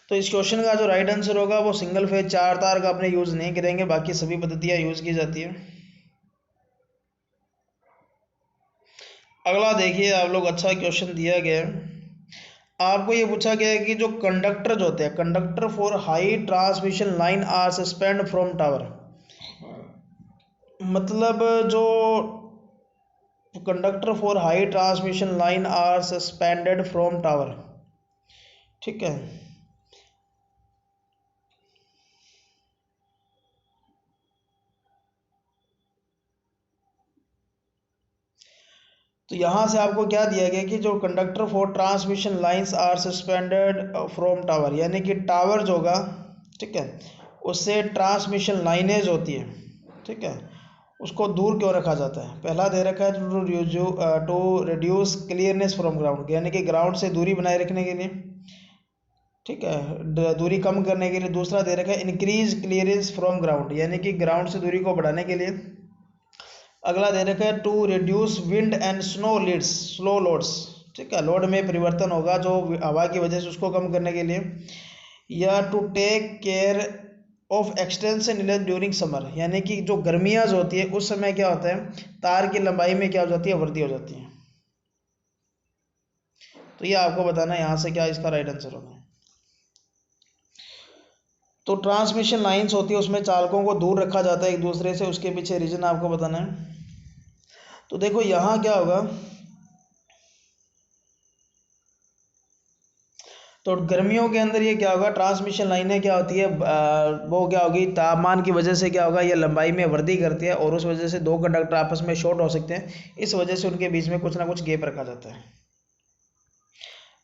तो इस क्वेश्चन का जो राइट आंसर होगा वो सिंगल फेज 4 तार का अपने यूज़ नहीं करेंगे, बाकी सभी पद्धतियाँ यूज़ की जाती है। अगला देखिए, आप लोग अच्छा क्वेश्चन दिया गया है। आपको ये पूछा गया है कि जो कंडक्टर जो होते हैं, conductor for high transmission line are suspend from tower. मतलब जो conductor for high transmission line are suspended from tower. ठीक है, तो यहाँ से आपको क्या दिया गया कि जो conductor for transmission lines are suspended from tower, यानी कि टावर जो होगा, ठीक है, उससे ट्रांसमिशन लाइनेज होती है, ठीक है, उसको दूर क्यों रखा जाता है। पहला दे रखा है to reduce clearance from ground, यानी कि ग्राउंड से दूरी बनाए रखने के लिए, ठीक है, दूरी कम करने के लिए। दूसरा दे रखा है इंक्रीज क्लियरेंस फ्रॉम ग्राउंड, यानी कि ग्राउंड से दूरी को बढ़ाने के लिए। अगला दे रखा है to reduce wind and snow leads slow loads, ठीक है, लोड में परिवर्तन होगा जो हवा की वजह से, उसको कम करने के लिए। या to take care of extension length during summer, यानी कि जो गर्मियाँ जो होती है उस समय क्या होता है, तार की लंबाई में क्या हो जाती है, वृद्धि हो जाती है। तो ये आपको बताना है यहाँ से क्या इसका राइट आंसर होगा। तो ट्रांसमिशन लाइंस होती है, उसमें चालकों को दूर रखा जाता है एक दूसरे से, उसके पीछे रीजन आपको बताना है। तो देखो यहाँ क्या होगा, तो गर्मियों के अंदर ये क्या होगा, ट्रांसमिशन लाइनें क्या होती है, वो क्या होगी, तापमान की वजह से क्या होगा, ये लंबाई में वृद्धि करती है और उस वजह से दो कंडक्टर आपस में शॉर्ट हो सकते हैं, इस वजह से उनके बीच में कुछ ना कुछ गैप रखा जाता है।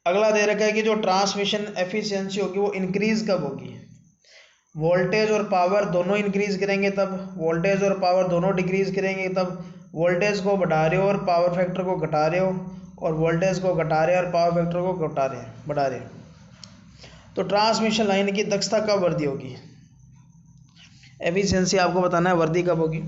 अगला दे रखा है कि जो ट्रांसमिशन एफिशिएंसी होगी वो इंक्रीज कब होगी, वोल्टेज और पावर दोनों इंक्रीज करेंगे तब, वोल्टेज और पावर दोनों डिक्रीज करेंगे तब, वोल्टेज को बढ़ा रहे हो और पावर फैक्टर को घटा रहे हो, और वोल्टेज को घटा रहे और पावर फैक्टर को बढ़ा रहे हैं। तो ट्रांसमिशन लाइन की दक्षता कब वृद्धि होगी, एफिशिएंसी आपको बताना है वृद्धि कब होगी।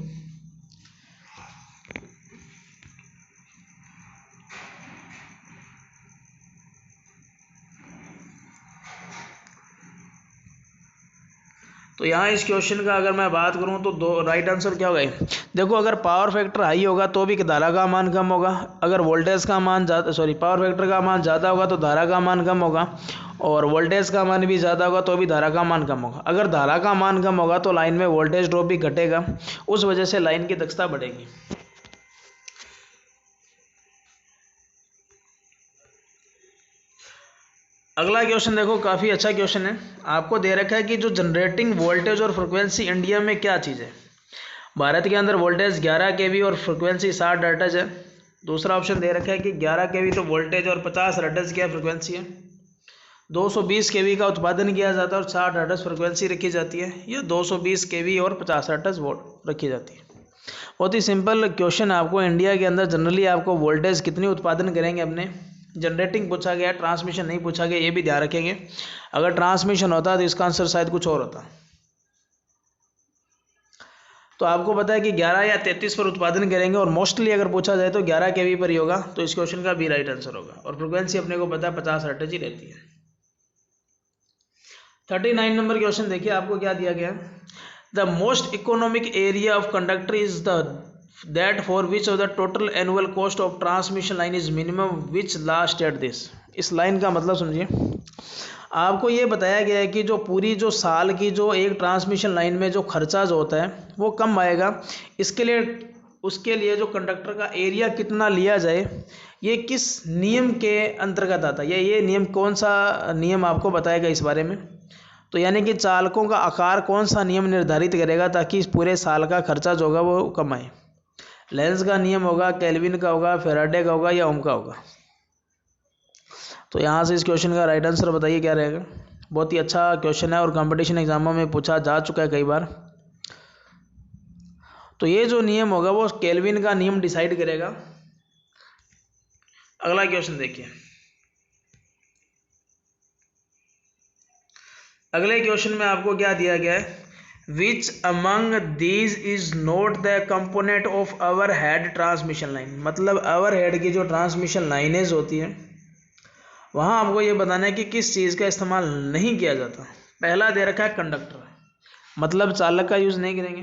तो यहाँ इस क्वेश्चन का अगर मैं बात करूँ तो दो राइट आंसर क्या होगा। देखो अगर पावर फैक्टर हाई होगा तो भी धारा का मान कम होगा, अगर वोल्टेज का मान पावर फैक्टर का मान ज़्यादा होगा तो धारा का मान कम होगा, और वोल्टेज का मान भी ज़्यादा होगा तो भी धारा का मान कम होगा। अगर धारा का मान कम होगा तो लाइन में वोल्टेज ड्रॉप भी घटेगा, उस वजह से लाइन की दक्षता बढ़ेगी। अगला क्वेश्चन देखो, काफ़ी अच्छा क्वेश्चन है। आपको दे रखा है कि जो जनरेटिंग वोल्टेज और फ्रिक्वेंसी इंडिया में क्या चीज़ है। भारत के अंदर वोल्टेज 11 kV और फ्रिक्वेंसी 60 हर्ट्ज है। दूसरा ऑप्शन दे रखा है कि 11 kV तो वोल्टेज और 50 हर्ट्ज क्या फ्रिक्वेंसी है। 220 kV का उत्पादन किया जाता है और 60 हर्ट्ज फ्रिक्वेंसी रखी जाती है, या 220 kV और 50 हर्ट्ज वोल्ट रखी जाती है। बहुत ही सिंपल क्वेश्चन। आपको इंडिया के अंदर जनरली आपको वोल्टेज कितनी उत्पादन करेंगे अपने, जनरेटिंग पूछा गया, ट्रांसमिशन नहीं पूछा गया, ये भी ध्यान रखेंगे। अगर ट्रांसमिशन होता तो इसका आंसर शायद कुछ और होता। तो आपको पता है कि 11 या 33 पर उत्पादन करेंगे, और मोस्टली अगर पूछा जाए तो 11 kV पर ही होगा, तो इस क्वेश्चन का भी राइट आंसर होगा। और फ्रिक्वेंसी अपने को पता है 50 हर्ट्ज ही रहती है। 39 नंबर क्वेश्चन देखिए, आपको क्या दिया गया। The most economic area of conductor is that for which of the total annual cost of transmission line is minimum which last at this. इस लाइन का मतलब समझिए। आपको ये बताया गया है कि जो पूरी जो साल की जो एक ट्रांसमिशन लाइन में जो खर्चा जो होता है वो कम आएगा, इसके लिए उसके लिए जो कंडक्टर का एरिया कितना लिया जाए, ये किस नियम के अंतर्गत आता है, ये नियम कौन सा नियम आपको बताएगा इस बारे में। तो यानी कि चालकों का आकार कौन सा नियम निर्धारित करेगा ताकि इस पूरे साल का खर्चा जो होगा वो कम आए। लेंस का नियम होगा, केल्विन का होगा, फेराडे का होगा, या ओम का होगा। तो यहाँ से इस क्वेश्चन का राइट आंसर बताइए क्या रहेगा। बहुत ही अच्छा क्वेश्चन है और कंपटीशन एग्जामों में पूछा जा चुका है कई बार। तो ये जो नियम होगा वो केल्विन का नियम डिसाइड करेगा। अगला क्वेश्चन देखिए। अगले क्वेश्चन में आपको क्या दिया गया है, which among these is not the component of our head transmission line. मतलब अवर हेड की जो ट्रांसमिशन लाइनेज होती है वहाँ आपको ये बताना है कि किस चीज़ का इस्तेमाल नहीं किया जाता। पहला दे रखा है कंडक्टर, मतलब चालक का यूज़ नहीं करेंगे।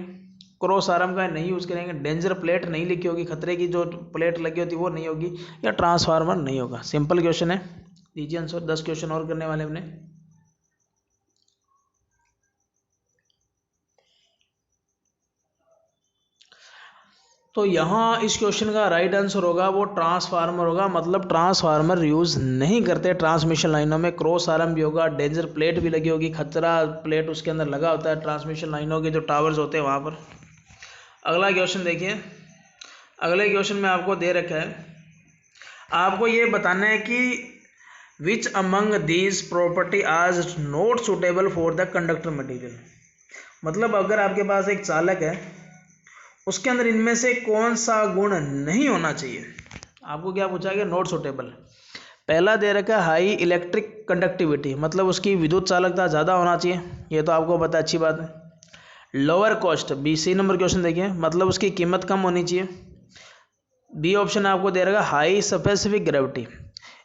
क्रॉस आर्म का नहीं यूज़ करेंगे। डेंजर प्लेट नहीं लिखी होगी, खतरे की जो प्लेट लगी होती है वो नहीं होगी, या ट्रांसफार्मर नहीं होगा। सिंपल क्वेश्चन है, दीजिए आंसर। 10 क्वेश्चन और करने वाले अपने। तो यहाँ इस क्वेश्चन का राइट आंसर होगा वो ट्रांसफार्मर होगा। मतलब ट्रांसफार्मर यूज़ नहीं करते ट्रांसमिशन लाइनों में। क्रॉस आर्म भी होगा, डेंजर प्लेट भी लगी होगी, खतरा प्लेट उसके अंदर लगा होता है ट्रांसमिशन लाइनों के जो टावर्स होते हैं वहाँ पर। अगला क्वेश्चन देखिए। अगले क्वेश्चन में आपको दे रखा है आपको ये बताना है कि विच अमंग दीज प्रॉपर्टी आज not suitable for the conductor material. मतलब अगर आपके पास एक चालक है, उसके अंदर इनमें से कौन सा गुण नहीं होना चाहिए। आपको क्या पूछा गया, नॉट सुटेबल। पहला दे रखा है हाई इलेक्ट्रिक कंडक्टिविटी, मतलब उसकी विद्युत चालकता ज़्यादा होना चाहिए, ये तो आपको पता है, अच्छी बात है। Lower cost, B C number question देखिए, मतलब उसकी कीमत कम होनी चाहिए। बी ऑप्शन आपको दे रखा हाई स्पेसिफिक ग्रेविटी,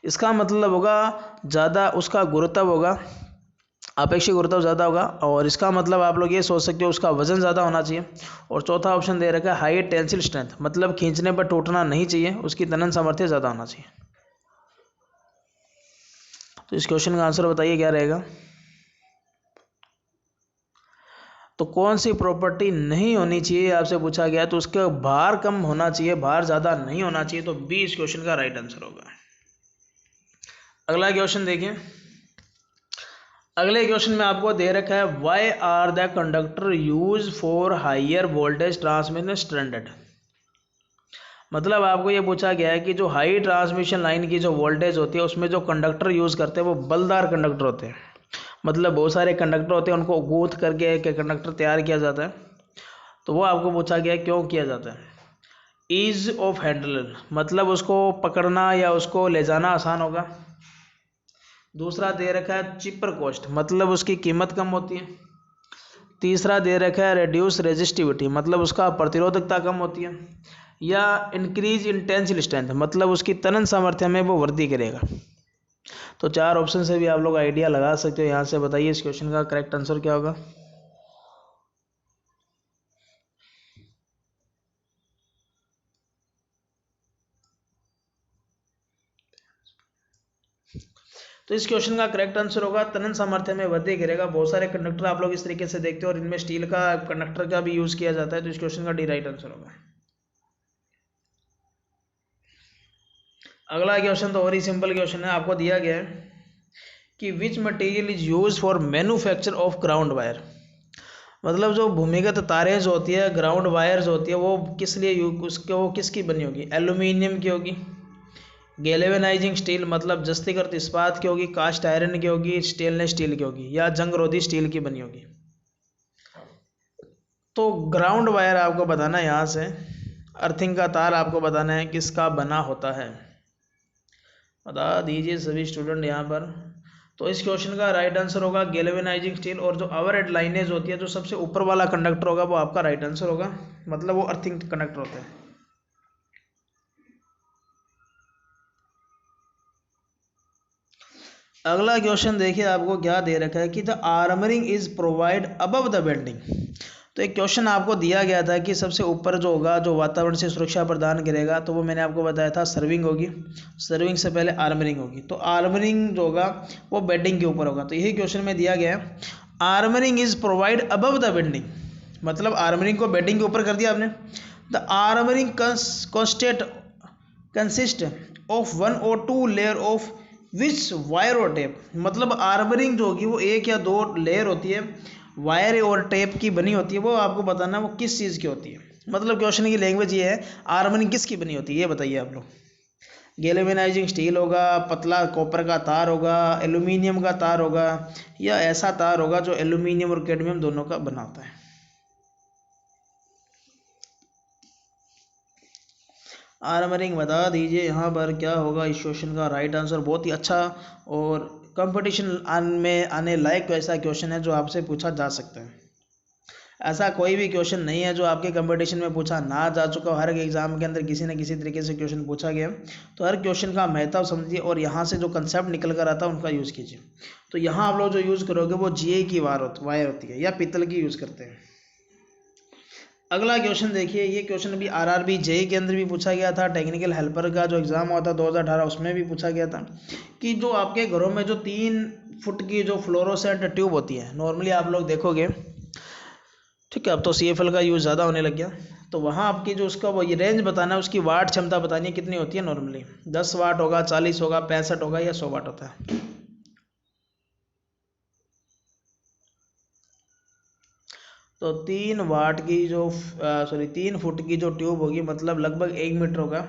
इसका मतलब होगा ज़्यादा उसका गुरुत्व होगा, अपेक्षित गुरुत्व ज़्यादा होगा, और इसका मतलब आप लोग ये सोच सकते हो उसका वजन ज़्यादा होना चाहिए। और चौथा ऑप्शन दे रखा है हाई टेंसिल स्ट्रेंथ, मतलब खींचने पर टूटना नहीं चाहिए, उसकी तनन सामर्थ्य ज़्यादा होना चाहिए। तो इस क्वेश्चन का आंसर बताइए क्या रहेगा। तो कौन सी प्रॉपर्टी नहीं होनी चाहिए आपसे पूछा गया, तो उसका भार कम होना चाहिए, भार ज़्यादा नहीं होना चाहिए, तो बी इस क्वेश्चन का राइट आंसर होगा। अगला क्वेश्चन देखिए। अगले क्वेश्चन में आपको दे रखा है why are the conductor use for higher voltage transmission standard. मतलब आपको ये पूछा गया है कि जो हाई ट्रांसमिशन लाइन की जो वोल्टेज होती है उसमें जो कंडक्टर यूज़ करते हैं वो बलदार कंडक्टर होते हैं। मतलब बहुत सारे कंडक्टर होते हैं, उनको गूंथ करके एक कंडक्टर तैयार किया जाता है। तो वो आपको पूछा गया है क्यों किया जाता है। ईज ऑफ हैंडल, मतलब उसको पकड़ना या उसको ले जाना आसान होगा। दूसरा दे रखा है चिपर कॉस्ट, मतलब उसकी कीमत कम होती है। तीसरा दे रखा है रेड्यूस रेजिस्टिविटी, मतलब उसका प्रतिरोधकता कम होती है। या इंक्रीज इन टेंसिल स्ट्रेंथ, मतलब उसकी तनन सामर्थ्य में वो वृद्धि करेगा। तो चार ऑप्शन से भी आप लोग आइडिया लगा सकते हो। यहाँ से बताइए इस क्वेश्चन का करेक्ट आंसर क्या होगा। तो इस क्वेश्चन का करेक्ट आंसर होगा तनन सामर्थ्य में वृद्धि करेगा। बहुत सारे कंडक्टर आप लोग इस तरीके से देखते हो और इनमें स्टील का कंडक्टर का भी यूज किया जाता है। तो इस क्वेश्चन का डी राइट आंसर होगा। अगला क्वेश्चन तो और ही सिंपल क्वेश्चन है। आपको दिया गया है कि which material is use for manufacture of ground wire. मतलब जो भूमिगत तारें जो होती है, ग्राउंड वायर जो होती है, वो किस लिए उसके वो किसकी बनी होगी। एल्यूमिनियम की होगी, गैल्वेनाइजिंग स्टील मतलब जस्तीकृत इस्पात की होगी, कास्ट आयरन की होगी, स्टेनलेस स्टील की होगी, या जंगरोधी स्टील की बनी होगी। तो ग्राउंड वायर आपको बताना है, यहाँ से अर्थिंग का तार आपको बताना है किसका बना होता है। बता दीजिए सभी स्टूडेंट यहाँ पर। तो इस क्वेश्चन का राइट आंसर होगा गैल्वेनाइजिंग स्टील। और जो ओवरहेड लाइनेज होती है, जो सबसे ऊपर वाला कंडक्टर होगा, वो आपका राइट आंसर होगा, मतलब वो अर्थिंग कंडक्टर होते हैं। अगला क्वेश्चन देखिए, आपको क्या दे रखा है कि the armouring is provide above the bending. तो एक क्वेश्चन आपको दिया गया था कि सबसे ऊपर जो होगा, जो वातावरण से सुरक्षा प्रदान करेगा, तो वो मैंने आपको बताया था सर्विंग होगी। सर्विंग से पहले आर्मरिंग होगी। तो आर्मरिंग जो होगा वो बेडिंग के ऊपर होगा। तो यही क्वेश्चन में दिया गया है armouring is provide above the bedding, मतलब आर्मरिंग को बेडिंग के ऊपर कर दिया आपने। The armouring consist of one और two layer of which wire और टेप। मतलब आर्मरिंग जो होगी वो एक या दो लेयर होती है, वायर और टेप की बनी होती है। वो आपको बताना वो किस चीज़ की होती है। मतलब क्वेश्चन की लैंग्वेज ये है आर्मरिंग किसकी बनी होती है, ये बताइए आप लोग। गैल्वेनाइजिंग स्टील होगा, पतला कॉपर का तार होगा, एल्यूमिनियम का तार होगा, या ऐसा तार होगा जो एल्यूमिनियम और कैडमियम दोनों का बना होता है। आर्मरिंग बता दीजिए यहाँ पर क्या होगा इस क्वेश्चन का राइट आंसर। बहुत ही अच्छा और कंपटीशन में आने लायक ऐसा क्वेश्चन है जो आपसे पूछा जा सकता है। ऐसा कोई भी क्वेश्चन नहीं है जो आपके कंपटीशन में पूछा ना जा चुका हो। हर एक एग्जाम के अंदर किसी न किसी तरीके से क्वेश्चन पूछा गया। तो हर क्वेश्चन का महत्व समझिए और यहाँ से जो कंसेप्ट निकल कर आता है उनका यूज़ कीजिए। तो यहाँ आप लोग जो यूज़ करोगे वो GI की वायर होती है या पीतल की यूज़ करते हैं। अगला क्वेश्चन देखिए, ये क्वेश्चन भी RRB JEE के अंदर भी पूछा गया था। टेक्निकल हेल्पर का जो एग्ज़ाम हुआ था 2018 उसमें भी पूछा गया था कि जो आपके घरों में जो 3 फुट की जो फ्लोरोसेंट ट्यूब होती है, नॉर्मली आप लोग देखोगे, ठीक है, अब तो CFL का यूज़ ज़्यादा होने लग गया। तो वहाँ आपकी जो उसका वो ये रेंज बताना है, उसकी वाट क्षमता बतानी है कितनी होती है। नॉर्मली 10 वाट होगा, 40 होगा, 65 होगा, या 100 वाट होता है। तो 3 वाट की जो 3 फुट की जो ट्यूब होगी, मतलब लगभग 1 मीटर होगा।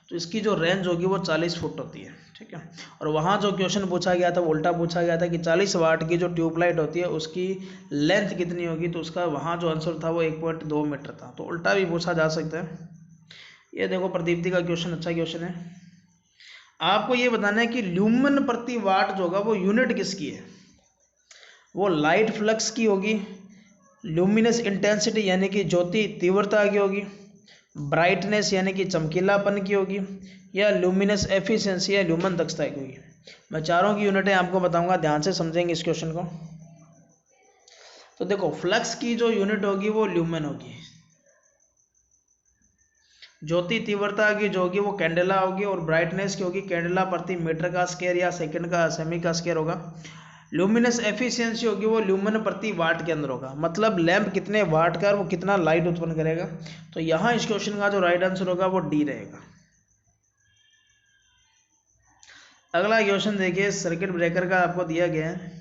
तो इसकी जो रेंज होगी वो 40 फुट होती है, ठीक है। और वहाँ जो क्वेश्चन पूछा गया था वो उल्टा पूछा गया था कि 40 वाट की जो ट्यूबलाइट होती है उसकी लेंथ कितनी होगी, तो उसका वहाँ जो आंसर था वो 1.2 मीटर था। तो उल्टा भी पूछा जा सकता है। ये देखो प्रदीप्ति का क्वेश्चन अच्छा क्वेश्चन है। आपको ये बताना है कि ल्यूमन प्रति वाट जो होगा वो यूनिट किसकी है, वो लाइट फ्लक्स की होगी, ल्यूमिनस इंटेंसिटी यानी कि ज्योति तीव्रता की होगी, ब्राइटनेस यानी कि चमकीलापन की होगी, या ल्यूमिनस एफिशिएंसी या ल्यूमन दक्षता की होगी। मैं चारों की यूनिटें आपको बताऊंगा, ध्यान से समझेंगे इस क्वेश्चन को। तो देखो फ्लक्स की जो यूनिट होगी वो ल्यूमन होगी, ज्योति तीव्रता की जो होगी वो कैंडेला होगी, और ब्राइटनेस की होगी कैंडेला प्रति मीटर का स्क्वायर या सेकंड का सेमी का स्क्वायर होगा। ल्यूमिनस एफिशिएंसी होगी वो ल्यूमन प्रति वाट के अंदर होगा, मतलब लैंप कितने वाट का वो कितना लाइट उत्पन्न करेगा। तो यहाँ इस क्वेश्चन का जो राइट आंसर होगा वो डी रहेगा। अगला क्वेश्चन देखिए, सर्किट ब्रेकर का आपको दिया गया है।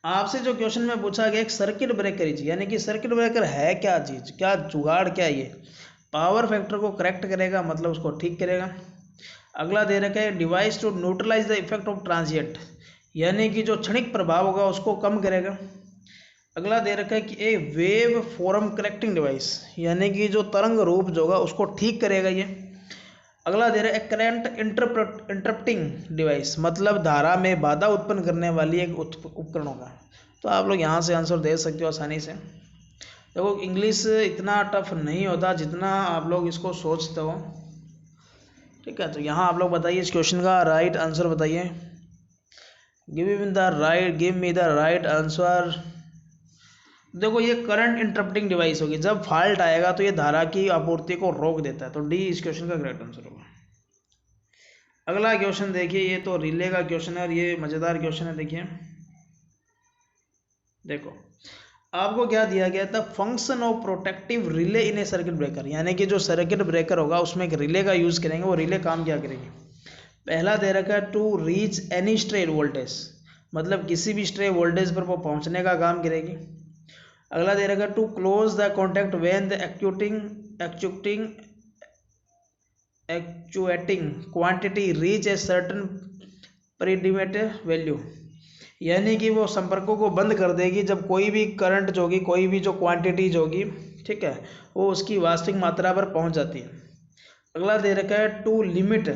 आपसे जो क्वेश्चन में पूछा गया एक सर्किट ब्रेकर चीज, यानी कि सर्किट ब्रेकर है क्या चीज, क्या जुगाड़, क्या ये पावर फैक्टर को करेक्ट करेगा, मतलब उसको ठीक करेगा। अगला दे रखा है device to neutralize the effect of transient, यानी कि जो क्षणिक प्रभाव होगा उसको कम करेगा। अगला दे रखा है कि ए वेव फॉर्म करेक्टिंग डिवाइस, यानी कि जो तरंग रूप जो होगा उसको ठीक करेगा ये। अगला दे रहा है करंट इंटरप्टिंग डिवाइस, मतलब धारा में बाधा उत्पन्न करने वाली एक उपकरण होगा। तो आप लोग यहाँ से आंसर दे सकते हो आसानी से। देखो इंग्लिश इतना टफ नहीं होता जितना आप लोग इसको सोचते हो, ठीक है। तो यहाँ आप लोग बताइए इस क्वेश्चन का राइट आंसर बताइए। Give me the right answer. देखो ये करंट इंटरप्टिंग डिवाइस होगी, जब फॉल्ट आएगा तो ये धारा की आपूर्ति को रोक देता है। तो डी इस क्वेश्चन का करेक्ट आंसर होगा। अगला क्वेश्चन देखिए, ये तो रिले का क्वेश्चन है और ये मजेदार क्वेश्चन है। देखिए देखो आपको क्या दिया गया था, function of protective relay in A circuit breaker, यानी कि जो सर्किट ब्रेकर होगा उसमें एक रिले का यूज करेंगे। वो रिले काम क्या करेगी, पहला दे रखा है to reach any stray voltage, मतलब किसी भी स्ट्रे वोल्टेज पर वो पहुंचने का काम करेगी। अगला दे रखा है to close the contact when the actuating quantity reach a certain predetermined value, यानी कि वो संपर्कों को बंद कर देगी जब कोई भी करंट जो होगी, कोई भी जो क्वांटिटी जो होगी, ठीक है, वो उसकी वास्तविक मात्रा पर पहुंच जाती है। अगला दे रखा है to limit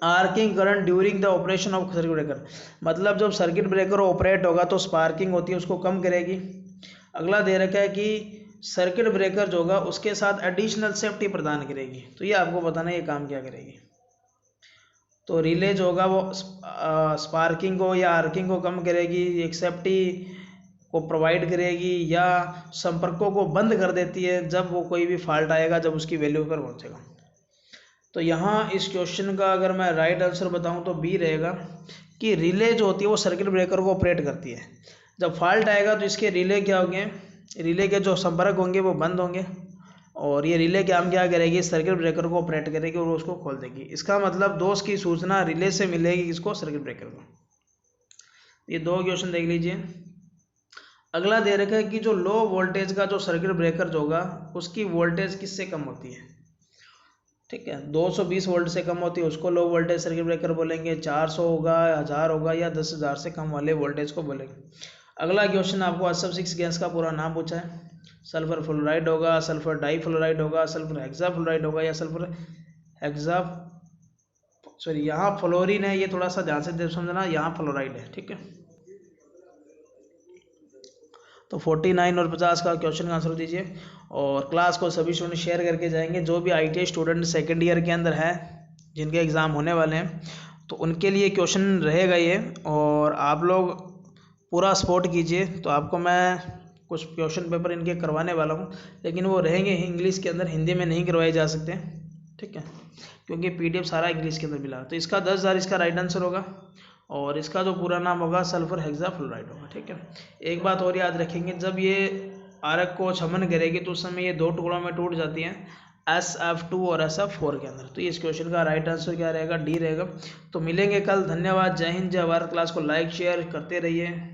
arcing current during the operation of circuit breaker, मतलब जब सर्किट ब्रेकर ऑपरेट होगा तो स्पार्किंग होती है उसको कम करेगी। अगला दे रखा है कि सर्किट ब्रेकर जो होगा उसके साथ एडिशनल सेफ्टी प्रदान करेगी। तो ये आपको बताना है ये काम क्या करेगी। तो रिले जो होगा वो स्पार्किंग को या आर्किंग को कम करेगी, एक सेफ्टी को प्रोवाइड करेगी, या संपर्कों को बंद कर देती है जब वो कोई भी फॉल्ट आएगा, जब उसकी वैल्यू पर पहुंचेगा। तो यहाँ इस क्वेश्चन का अगर मैं राइट आंसर बताऊं तो बी रहेगा कि रिले जो होती है वो सर्किट ब्रेकर को ऑपरेट करती है। जब फॉल्ट आएगा तो इसके रिले क्या होंगे, रिले के जो संपर्क होंगे वो बंद होंगे, और ये रिले काम क्या करेगी, सर्किट ब्रेकर को ऑपरेट करेगी और उसको खोल देगी। इसका मतलब दोष की सूचना रिले से मिलेगी किसको, सर्किट ब्रेकर को। ये दो क्वेश्चन देख लीजिए। अगला दे रखा है कि जो लो वोल्टेज का जो सर्किट ब्रेकर जो होगा उसकी वोल्टेज किससे कम होती है, ठीक है, 220 वोल्ट से कम होती है उसको लो वोल्टेज सर्किट ब्रेकर बोलेंगे, 400 होगा, 1000 होगा, या 10,000 से कम वाले वोल्टेज को बोलेंगे। अगला क्वेश्चन आपको SF6 गैस का पूरा नाम पूछा है। सल्फर फ्लोराइड होगा, सल्फर डाईफ्लोराइड होगा, सल्फर हेक्साफ्लोराइड होगा, या सल्फर यहाँ फ्लोरीन है, ये थोड़ा सा ध्यान से समझना, यहाँ फ्लोराइड है, ठीक है। तो 49 और 50 का क्वेश्चन का आंसर दीजिए, और क्लास को सभी स्टूडेंट शेयर करके जाएंगे। जो भी ITI स्टूडेंट सेकेंड ईयर के अंदर है जिनके एग्ज़ाम होने वाले हैं तो उनके लिए क्वेश्चन रहेगा ये, और आप लोग पूरा सपोर्ट कीजिए। तो आपको मैं कुछ क्वेश्चन पेपर इनके करवाने वाला हूँ, लेकिन वो रहेंगे इंग्लिश के अंदर, हिंदी में नहीं करवाए जा सकते, ठीक है, क्योंकि PDF सारा इंग्लिश के अंदर मिला। तो इसका 10,000 इसका राइट आंसर होगा, और इसका जो पूरा नाम होगा सल्फर हेक्साफ्लोराइड होगा, ठीक है। एक बात और याद रखेंगे, जब ये आरक को छमन करेगी तो उस समय ये दो टुकड़ों में टूट जाती हैं, SF2 और SF4 के अंदर। तो इस क्वेश्चन का राइट आंसर क्या रहेगा, डी रहेगा। तो मिलेंगे कल, धन्यवाद, जय हिंद, जय भारत। क्लास को लाइक शेयर करते रहिए।